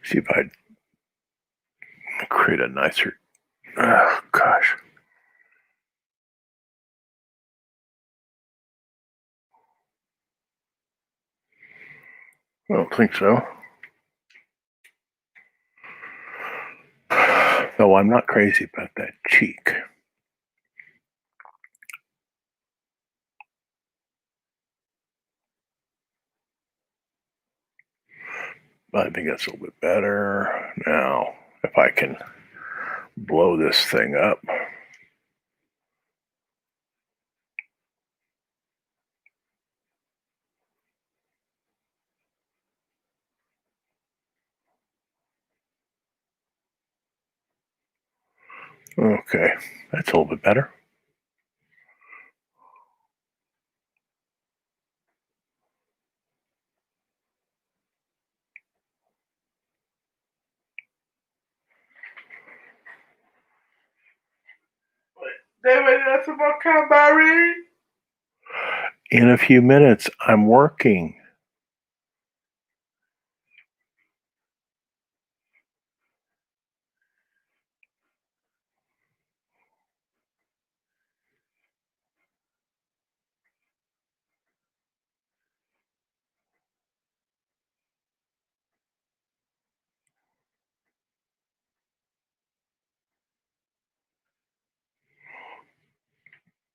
See if I create a nicer. Oh gosh. I don't think so. No, I'm not crazy about that cheek. I think that's a little bit better. Now, if I can blow this thing up. Okay, that's a little bit better. David, that's about cranberry. In a few minutes, I'm working.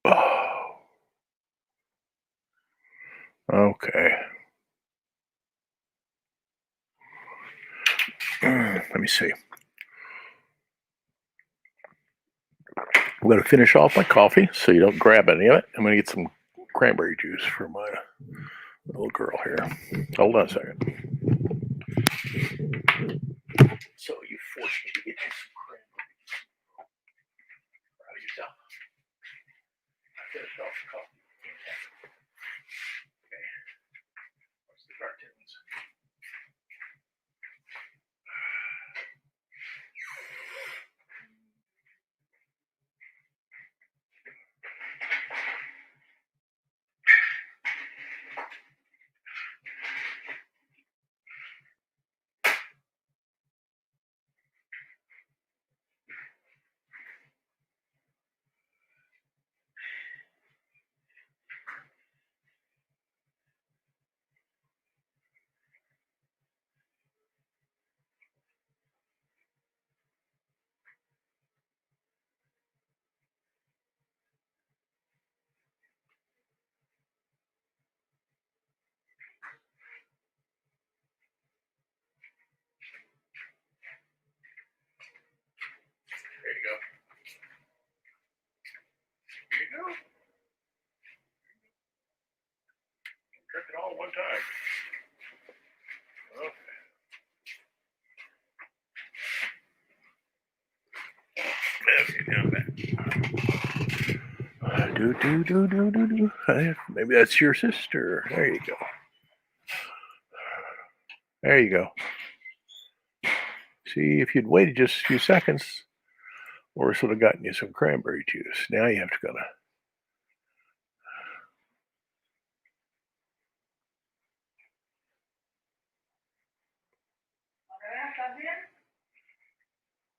Oh, okay. Let me see. I'm going to finish off my coffee so you don't grab any of it. I'm going to get some cranberry juice for my little girl here. Hold on a second. So you forced me to get you some cranberry. Proud of yourself. I finished off the coffee. Okay. What's the cartoons? There you go. Here you go. Drink it all at one time. Okay. Okay, maybe that's your sister. There you go. There you go. See, if you'd waited just a few seconds, Horace would have gotten you some cranberry juice. Now you have to go to.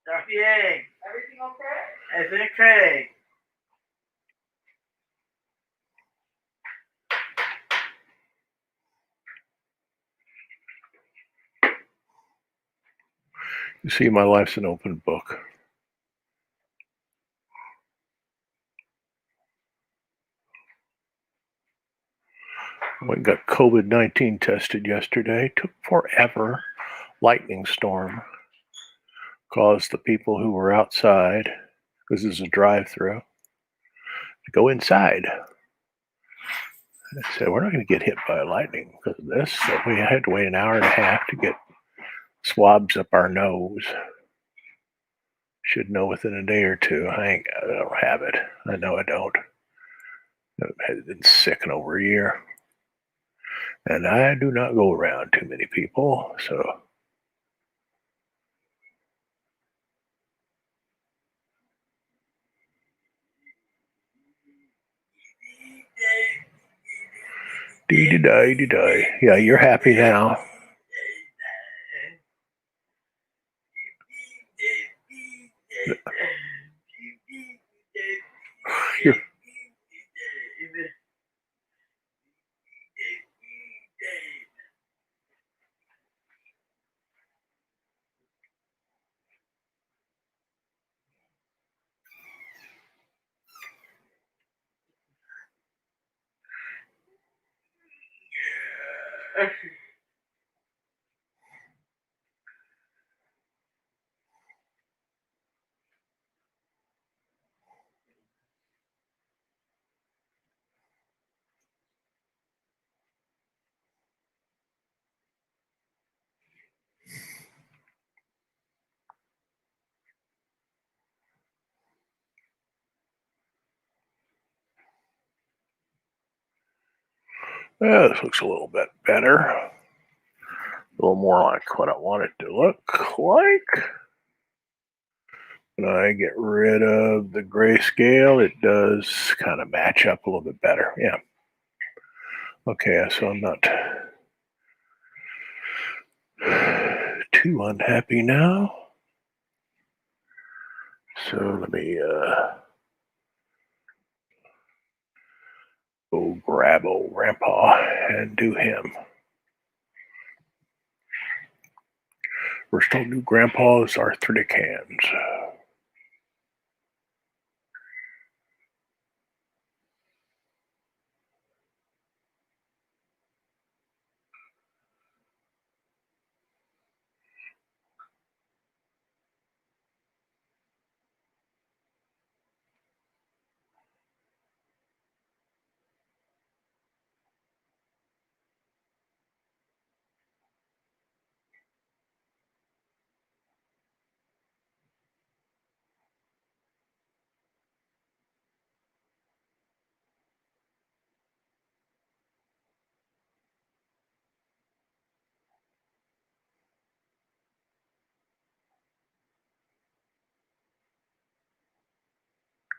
Está bien. Everything okay? Es okay. You see, my life's an open book. Went and got COVID-19 tested yesterday. Took forever. Lightning storm caused the people who were outside, because this is a drive-through, to go inside. I said, we're not going to get hit by lightning because of this. So we had to wait an hour and a half to get swabs up our nose. Should know within a day or two. I don't have it. I know I don't. I've been sick in over a year. And I do not go around too many people, so. Dee-dee-die. Yeah, you're happy now. You're- Yeah, this looks a little bit better. A little more like what I want it to look like. When I get rid of the grayscale, it does kind of match up a little bit better. Yeah. Okay, so I'm not too unhappy now. So let me go grab old grandpa and do him. First, I'll do grandpa's arthritic hands.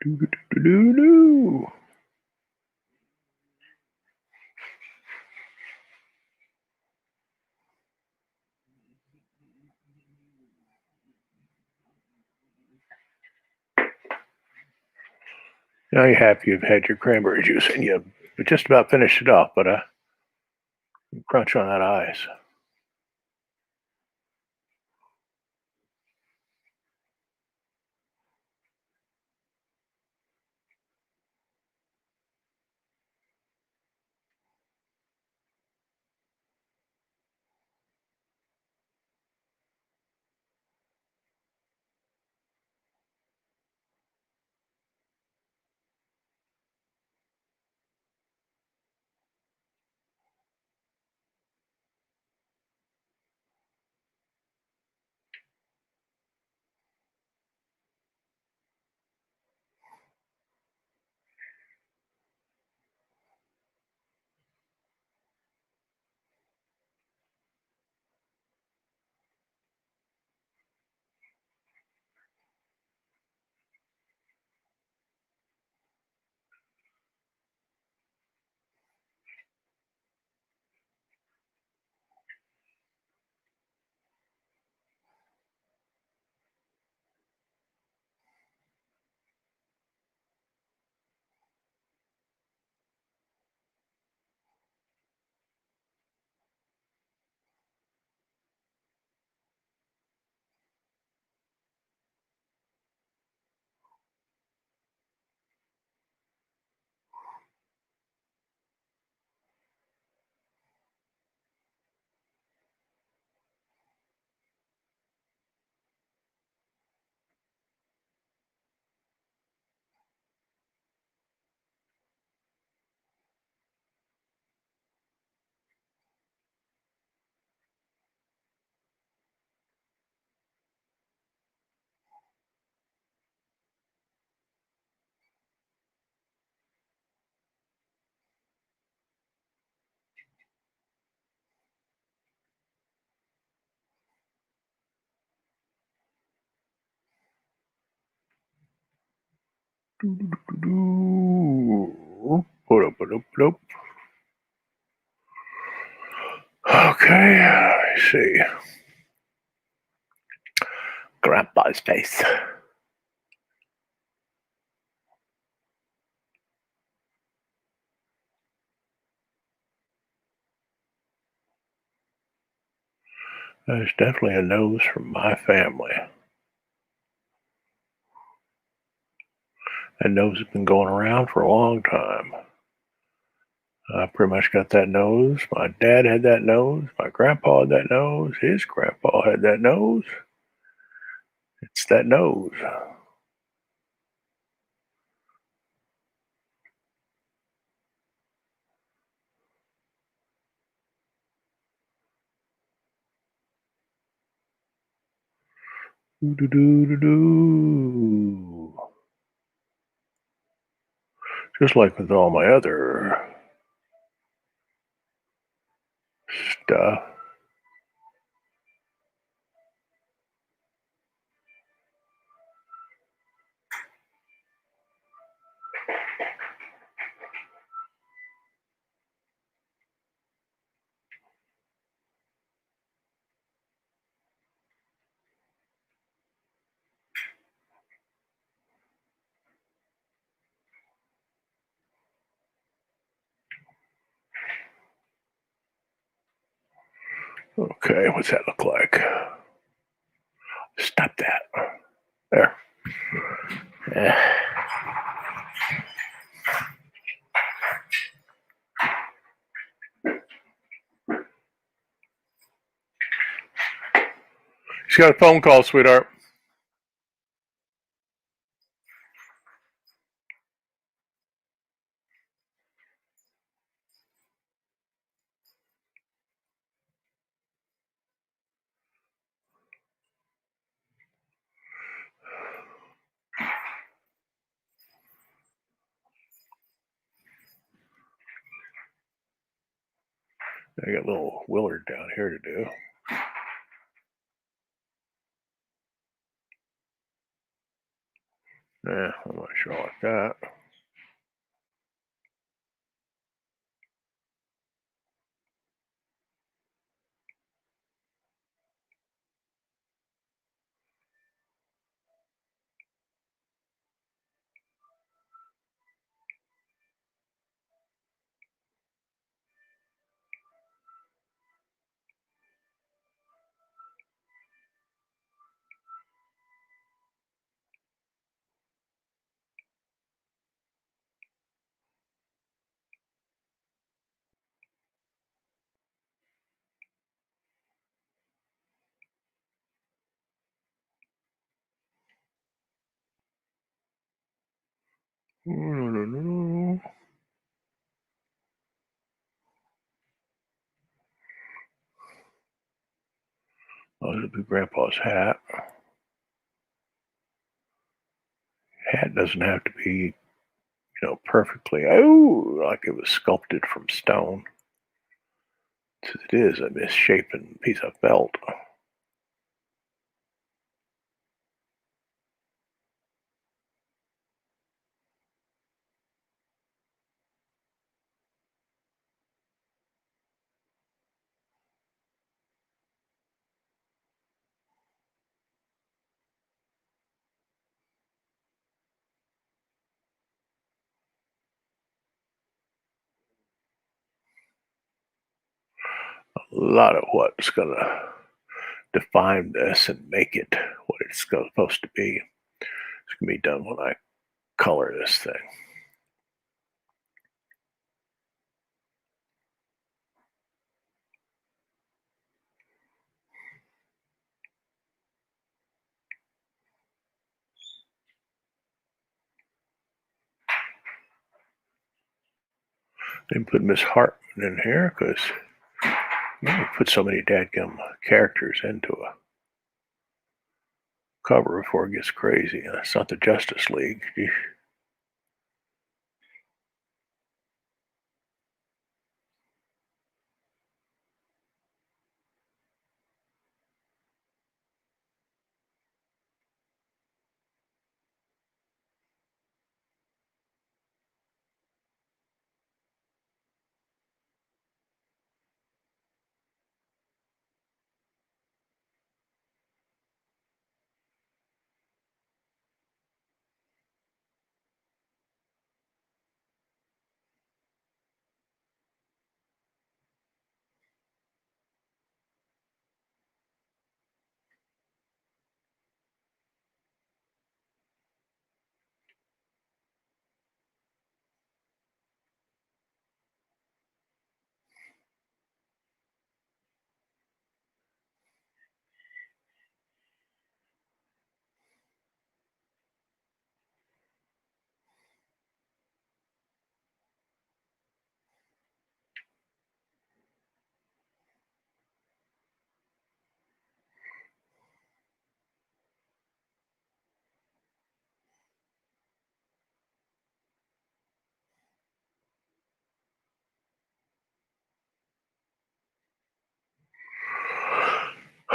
Do. Now you're happy you've had your cranberry juice and you just about finished it off, but crunch on that ice. Okay, I see. Grandpa's face. There's definitely a nose from my family. That nose has been going around for a long time. I pretty much got that nose. My dad had that nose. My grandpa had that nose. His grandpa had that nose. It's that nose. Doo-doo-doo-doo-doo. Just like with all my other stuff. Okay, what's that look like? Stop that. There. Yeah. She's got a phone call, sweetheart. I got a little Willard down here to do. Yeah, I'm not sure like that. Oh, this will be Grandpa's hat. Hat doesn't have to be, perfectly, like it was sculpted from stone. It is a misshapen piece of felt. A lot of what's going to define this and make it what it's supposed to be. It's going to be done when I color this thing. Didn't put Miss Hartman in here because you put so many dadgum characters into a cover before it gets crazy. It's not the Justice League.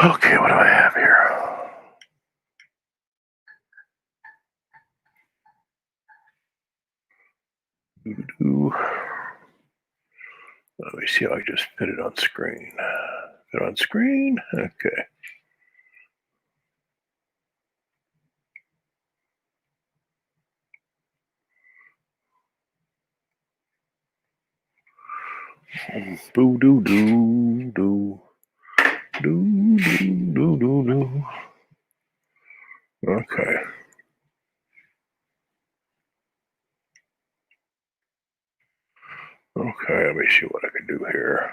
Okay, what do I have here? Doo-doo. Let me see how I just fit it on screen. Fit on screen? Okay. Boo doo doo doo. Doo doo doo doo doo. Okay. Okay, let me see what I can do here.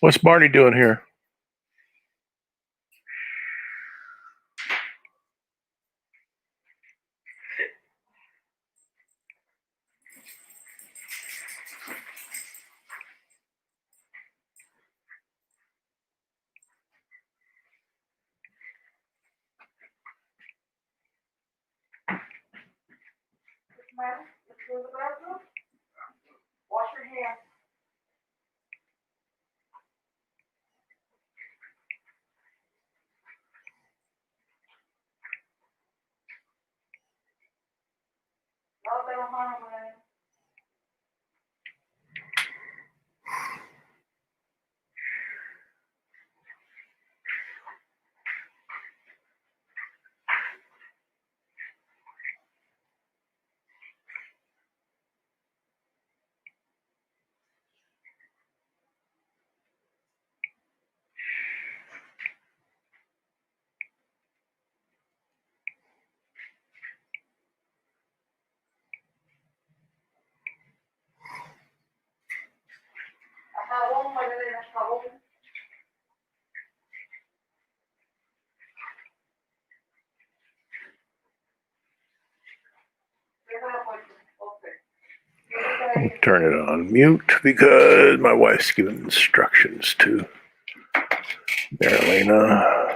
What's Barney doing here? Let's go to the bathroom. Wash your hands. No te las manos, man. Jabón, muévele el jabón. Déjalo puesto. Okay. Turn it on mute because my wife's giving instructions to Marilena.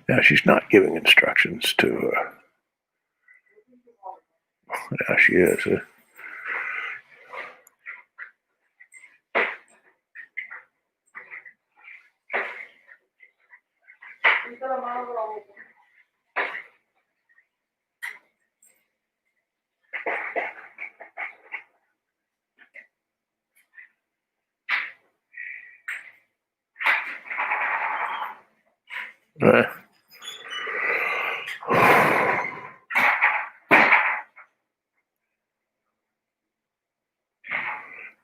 Now she's not giving instructions to. Now she is.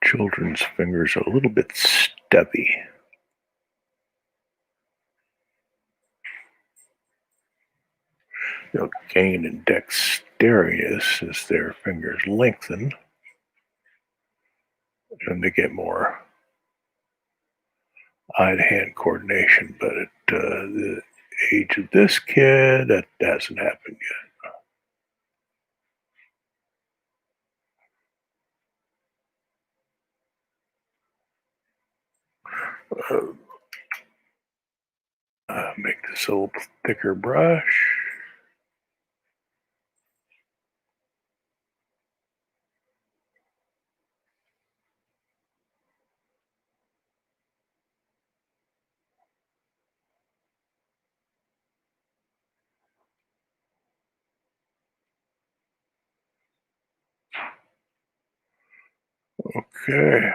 Children's fingers are a little bit stubby. They'll gain in dexterity as their fingers lengthen, and they get more eye-to-hand coordination. But at the age of this kid, that hasn't happened yet. Make this a little thicker brush. Okay.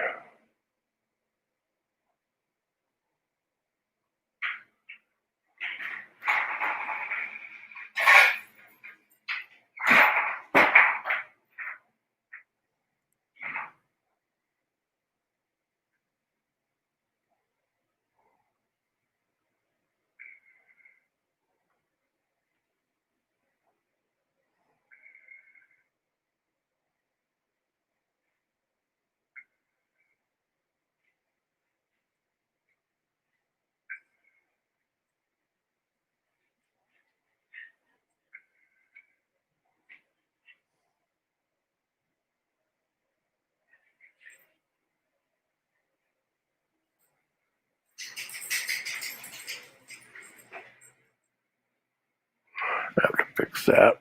I have to fix that.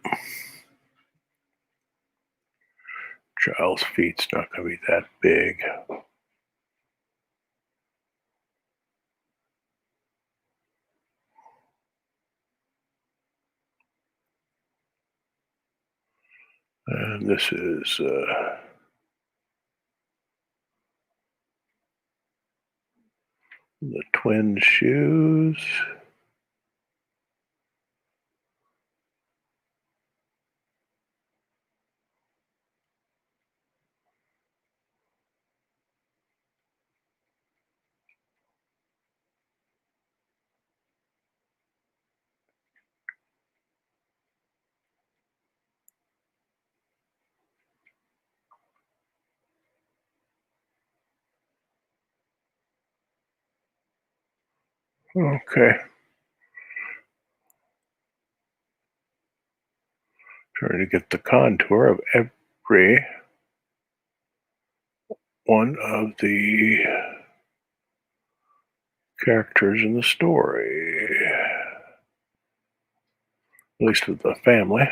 Child's feet's not going to be that big. And this is the twin shoes. Okay. Trying to get the contour of every one of the characters in the story, at least of the family,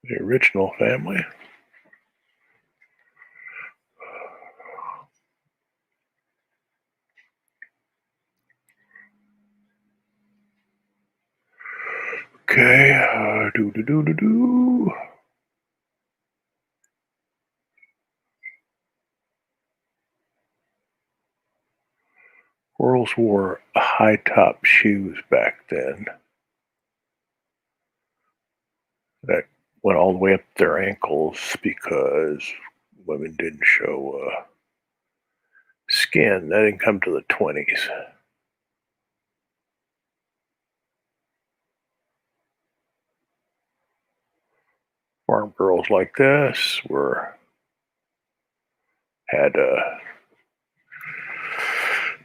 the original family. Okay, do. Girls wore high top shoes back then that went all the way up their ankles because women didn't show skin. That didn't come to the 20s. Farm girls like this had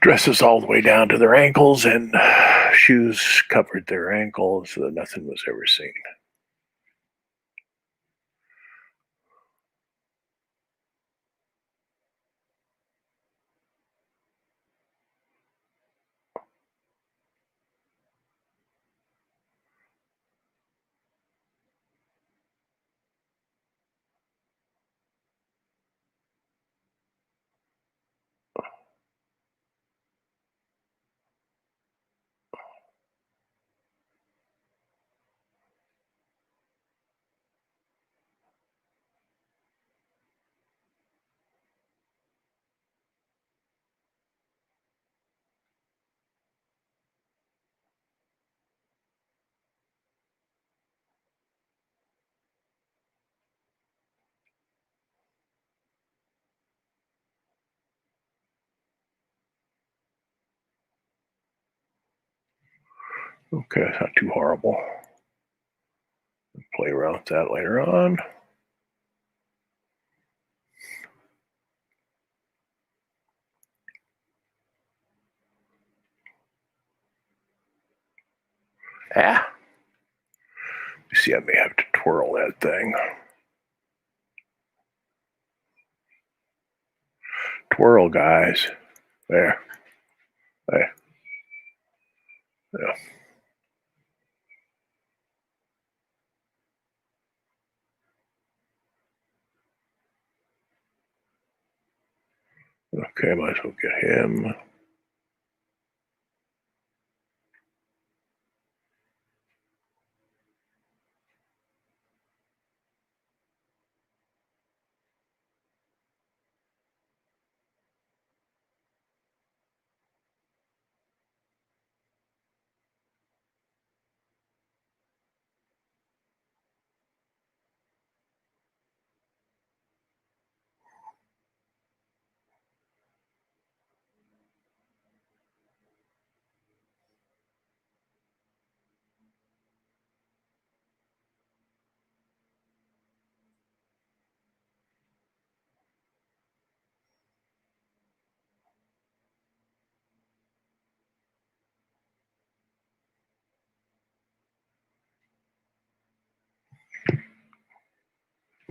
dresses all the way down to their ankles, and shoes covered their ankles so that nothing was ever seen. Okay, it's not too horrible. Play around with that later on. Ah, you see, I may have to twirl that thing. Twirl, guys. There. There. Yeah. Okay, might as well get him.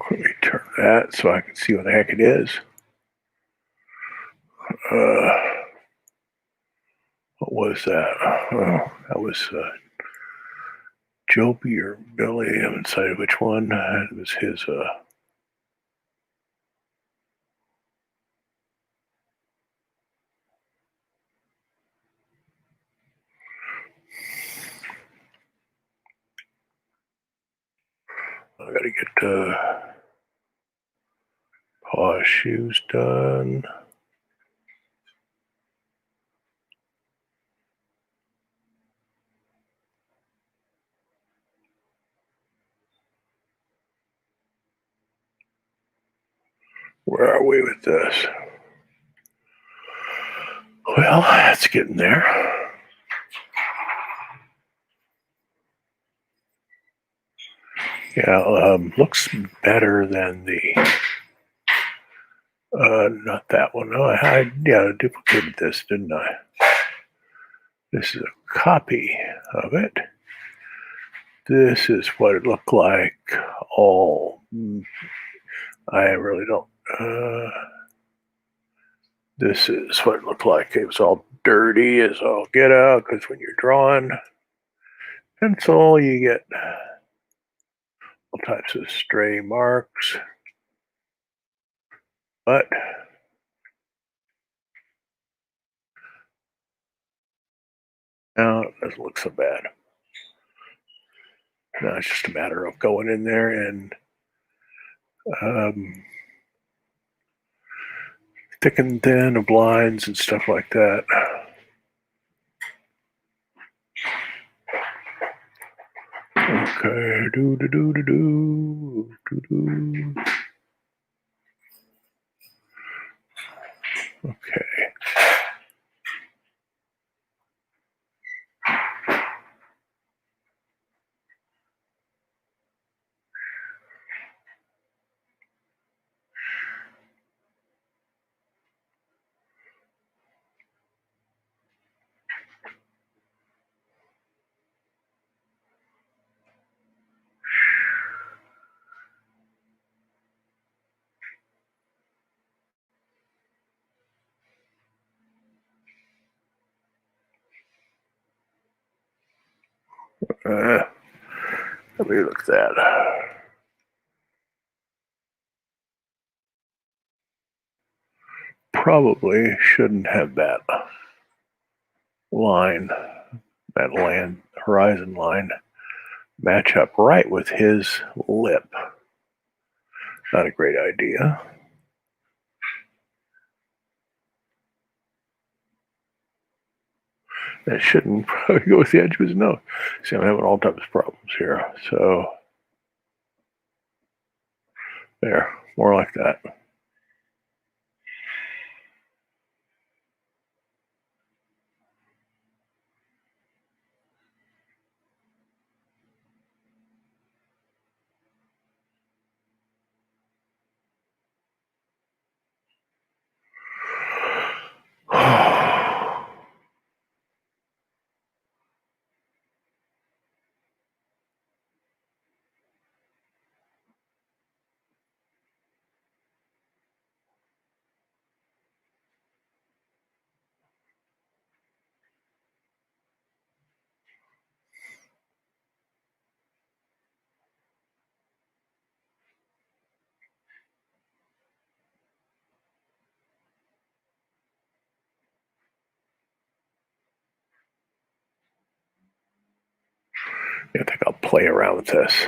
Let me turn that so I can see what the heck it is. What was that? Oh, that was Joby or Billy. I haven't decided which one. It was his. I gotta get Pa's shoes done. Where are we with this? Well, that's getting there. Yeah, looks better than the. Not that one. No, I duplicated this, didn't I? This is a copy of it. This is what it looked like. All. I really don't. This is what it looked like. It was all dirty as all get out, because when you're drawing pencil, you get all types of stray marks. But now it doesn't look so bad. Now it's just a matter of going in there and thick and thin of lines and stuff like that. Okay, do. Okay. Let me look at that. Probably shouldn't have that line, that land horizon line, match up right with his lip. Not a great idea. That shouldn't probably go with the edge of his nose. See, I'm having all types of problems here. So, there, more like that. I think I'll play around with this.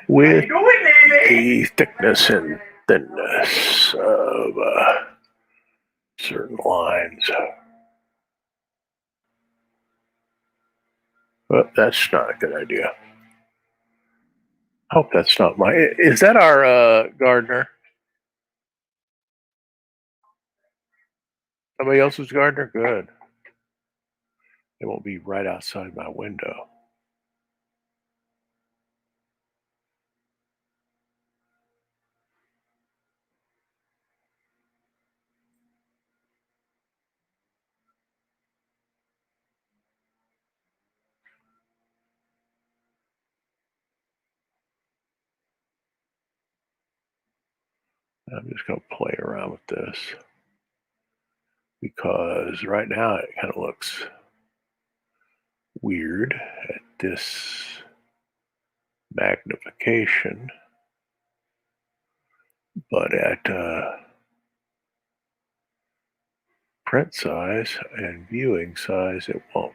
With the thickness and thinness of certain lines. But that's not a good idea. I hope that's not my. Is that our gardener? Somebody else's gardener? Good. It won't be right outside my window. I'm just going to play around with this because right now it kind of looks weird at this magnification, but at print size and viewing size, it won't.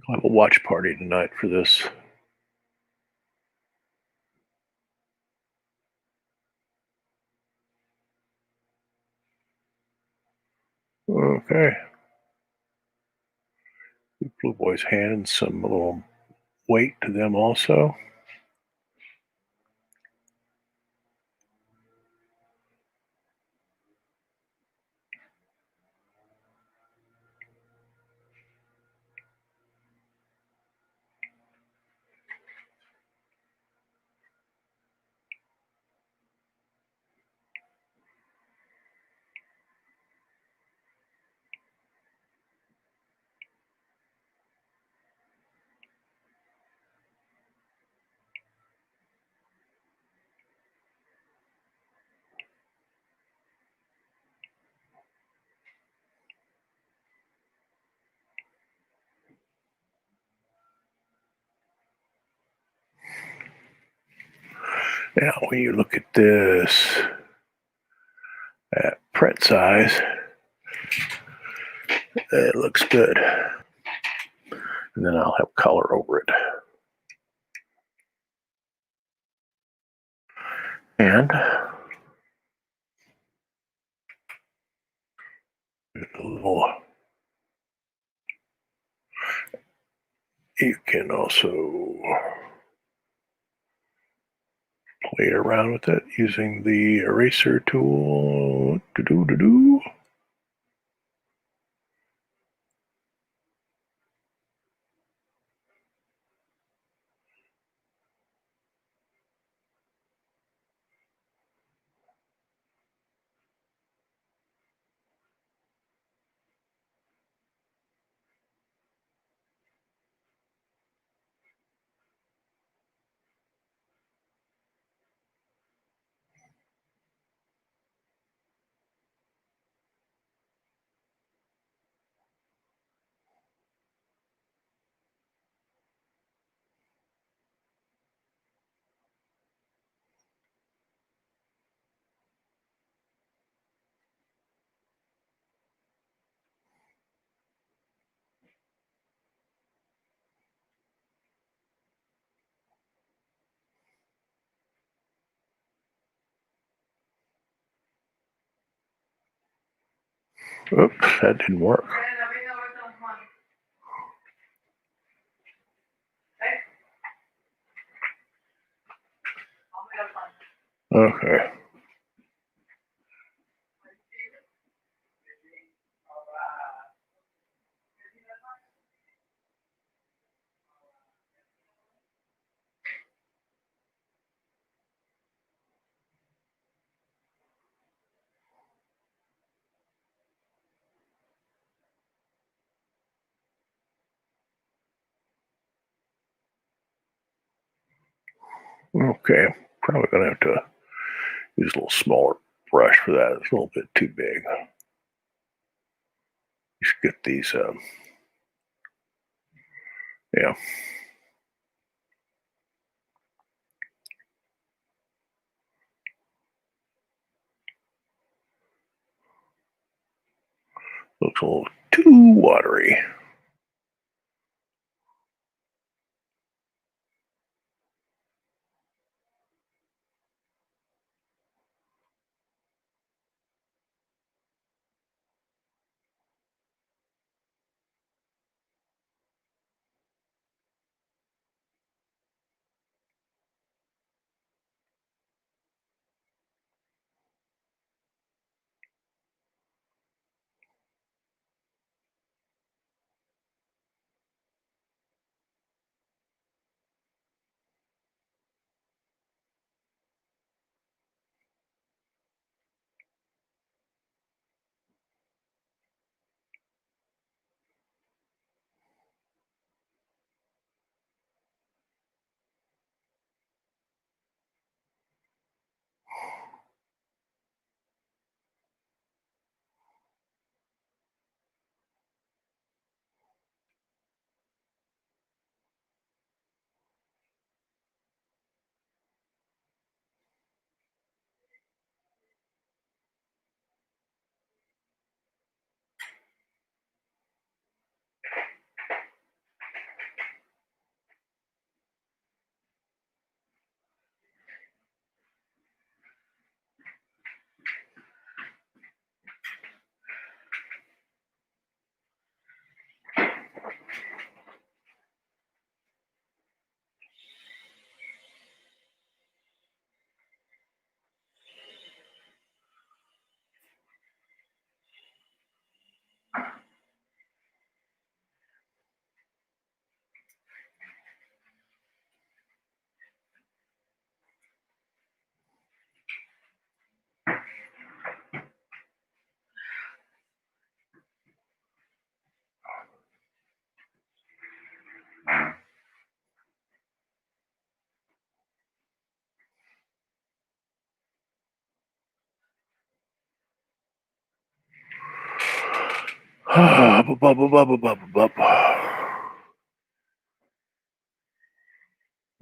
We'll have a watch party tonight for this. Okay. Blue Boy's hands some little weight to them also. Now, when you look at this at print size, it looks good. And then I'll have color over it. And a little, you can also play around with it using the eraser tool. Do-do-do-do. Oops, that didn't work. Okay. Okay. Probably going to have to use a little smaller brush for that. It's a little bit too big. You should get these, yeah. Looks a little too watery.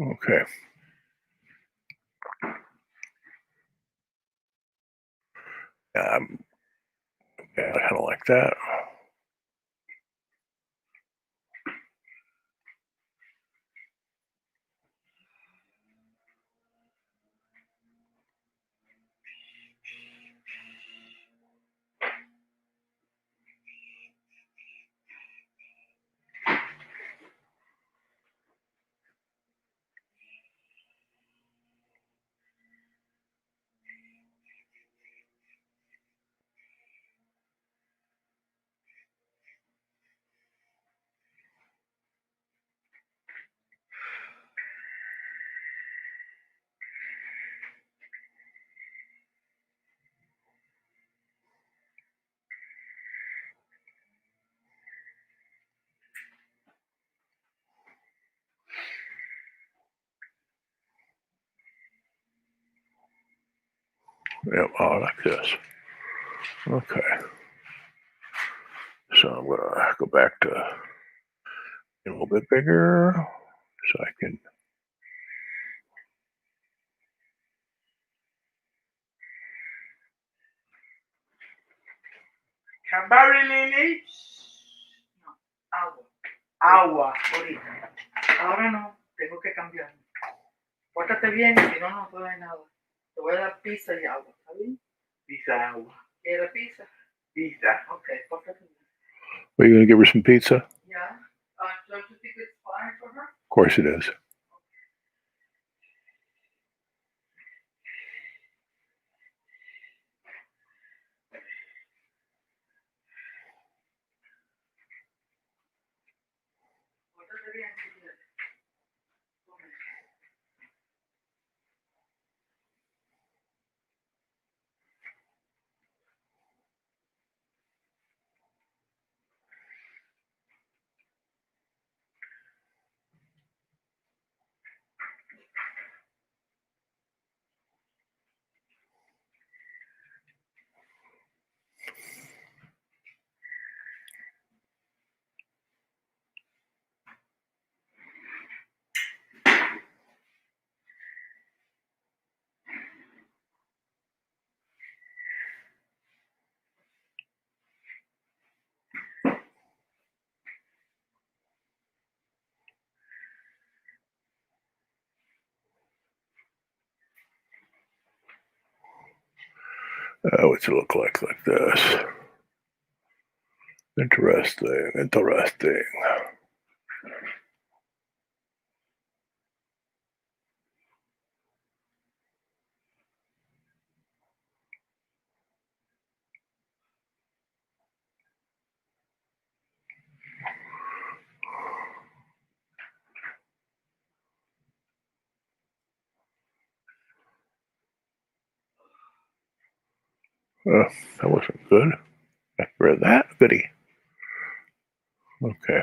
Okay. Yeah, I kind of like that. Yep, I like this. Okay. So I'm gonna go back to a little bit bigger so I can. Cranberry Lily. No, agua. Agua, ahorita. Ahora no, tengo que cambiar. Pórtate bien, si no, no te doy nada. Te voy a dar pizza y agua, ¿está bien? Pizza, agua. ¿Quieres pizza? Pizza. Okay, pórtate bien. Are you gonna give her some pizza? Yeah. Don't you think it's fine for her? Of course it is. Pórtate bien, si quieres. What's it look like this? Interesting. Interesting. That wasn't good. After that, goody. Okay.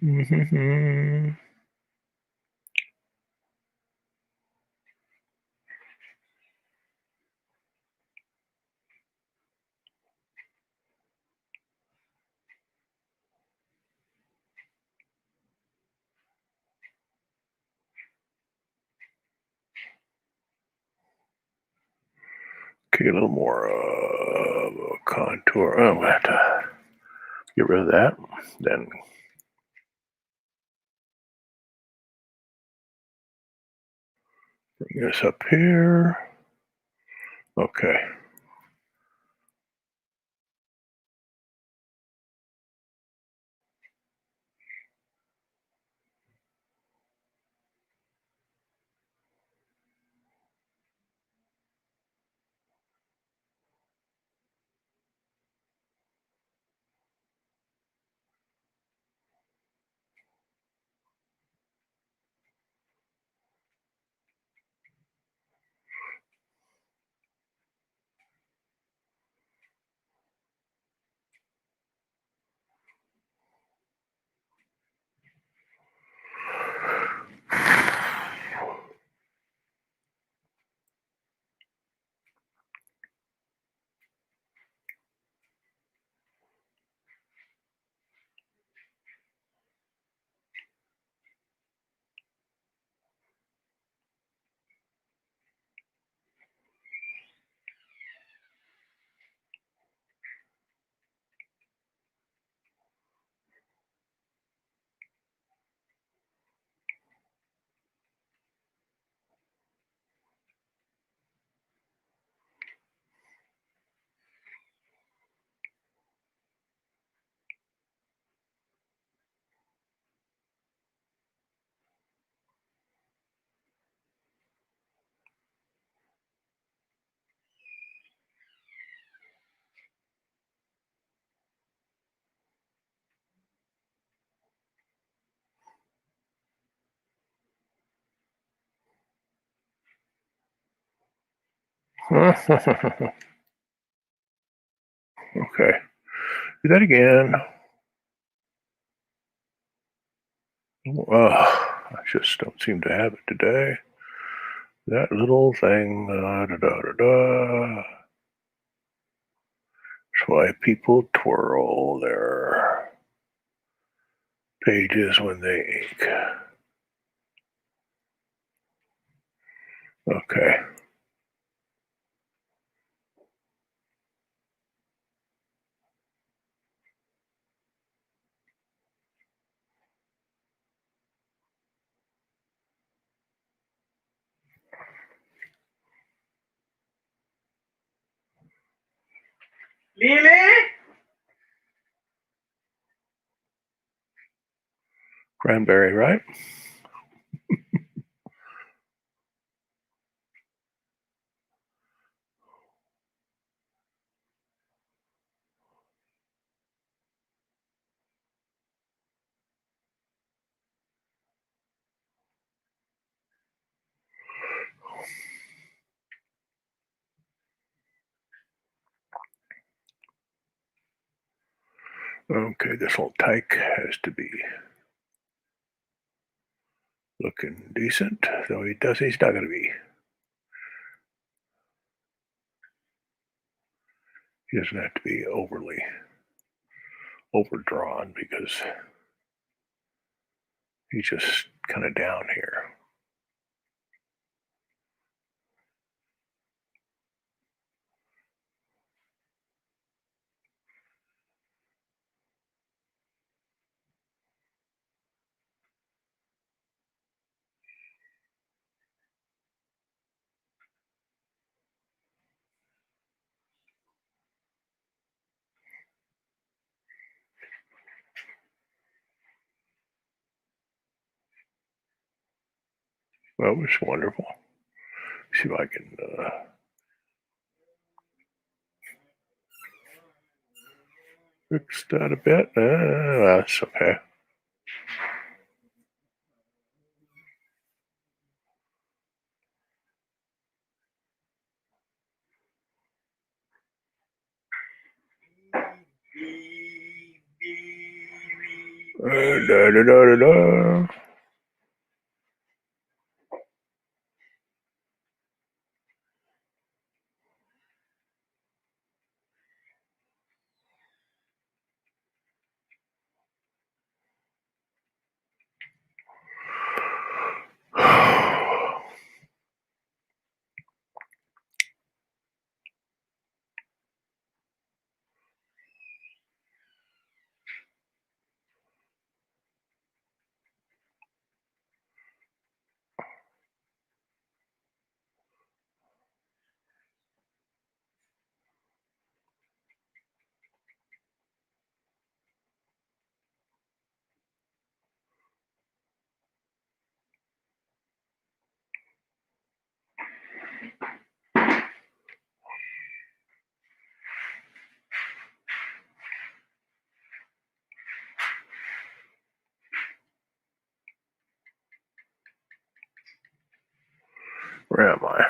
Mm-hmm. Okay, a little more contour. Oh, I'm gonna have to get rid of that. Then Bring this up here. Okay. Okay. Do that again. I just don't seem to have it today. That little thing. That's why people twirl their pages when they ink. Okay. Lily? Cranberry, right? Okay, this little tyke has to be looking decent, though he's not going to be. He doesn't have to be overly overdrawn because he's just kind of down here. That was wonderful. See if I can fix that a bit. That's okay. Da, da, da, da, da. Where am I?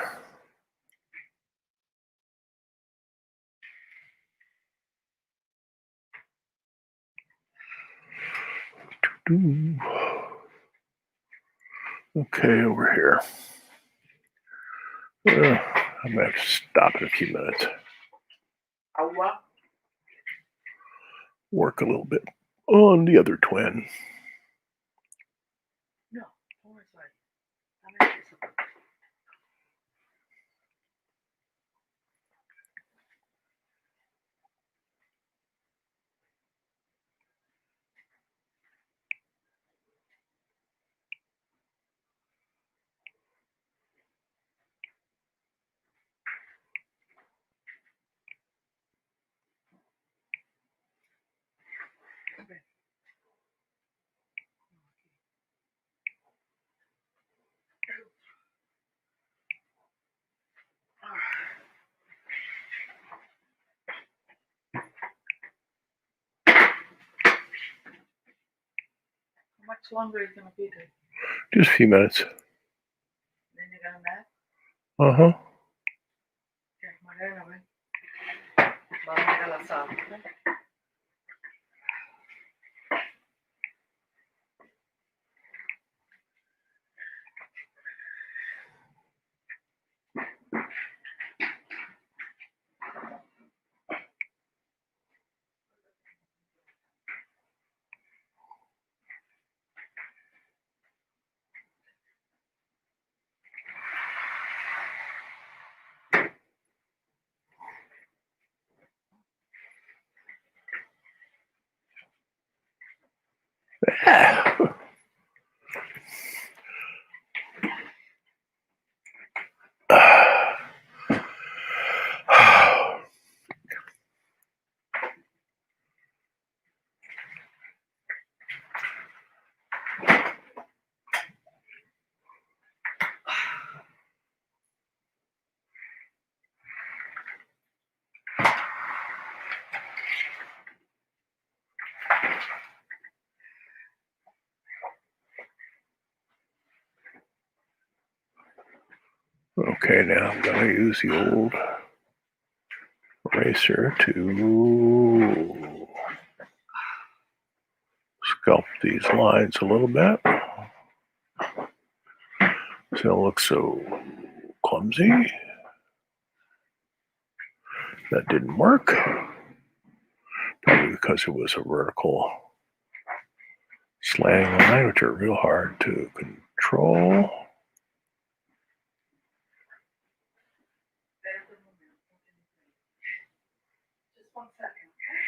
Okay, over here. I'm gonna have to stop in a few minutes. Agua. Work a little bit on the other twin. No, ¿cómo es ahí? Dame eso. Ven. How much longer is it gonna be there? Just a few minutes. Then you're gonna nap? Uh-huh. Okay, Mariana, ven. Vamos a ir a la sala. ¿Okay? Okay, now I'm going to use the old eraser to sculpt these lines a little bit. So it don't look so clumsy. That didn't work. Probably because it was a vertical slanting line, which are real hard to control. Espérate un momento. Just 1 second, okay?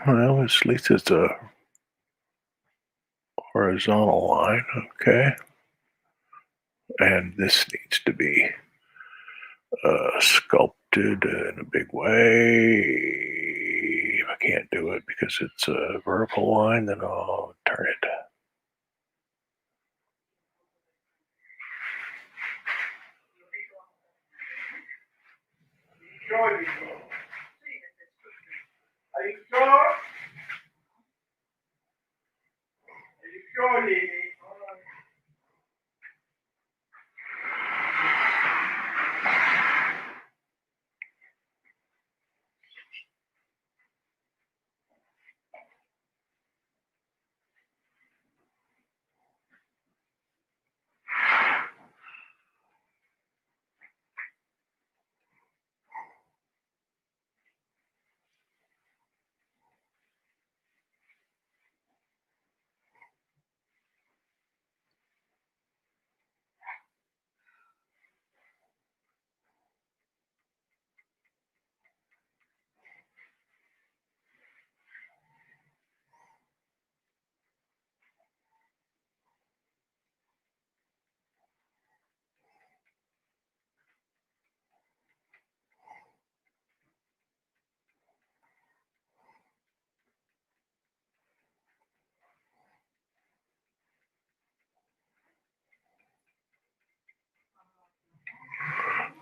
Well, at least it's a horizontal line, okay. And this needs to be sculpted in a big way. If I can't do it because it's a vertical line, then I'll turn it. Are you sure? Are you sure, Lily?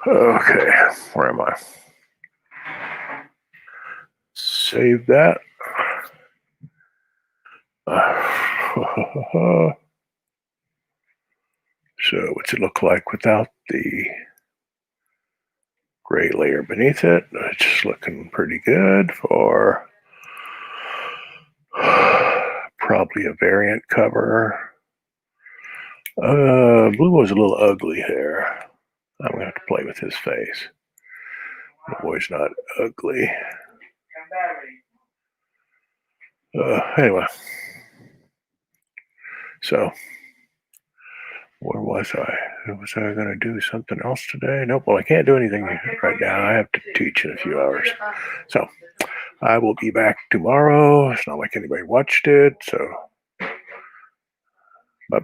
Okay, where am I? Save that. So what's it look like without the gray layer beneath it? It's looking pretty good for probably a variant cover. Blue was a little ugly here. I'm gonna have to play with his face. The boy's not ugly. Anyway, so where was I? Was I going to do something else today? Nope. Well, I can't do anything right now. I have to teach in a few hours. So I will be back tomorrow. It's not like anybody watched it. So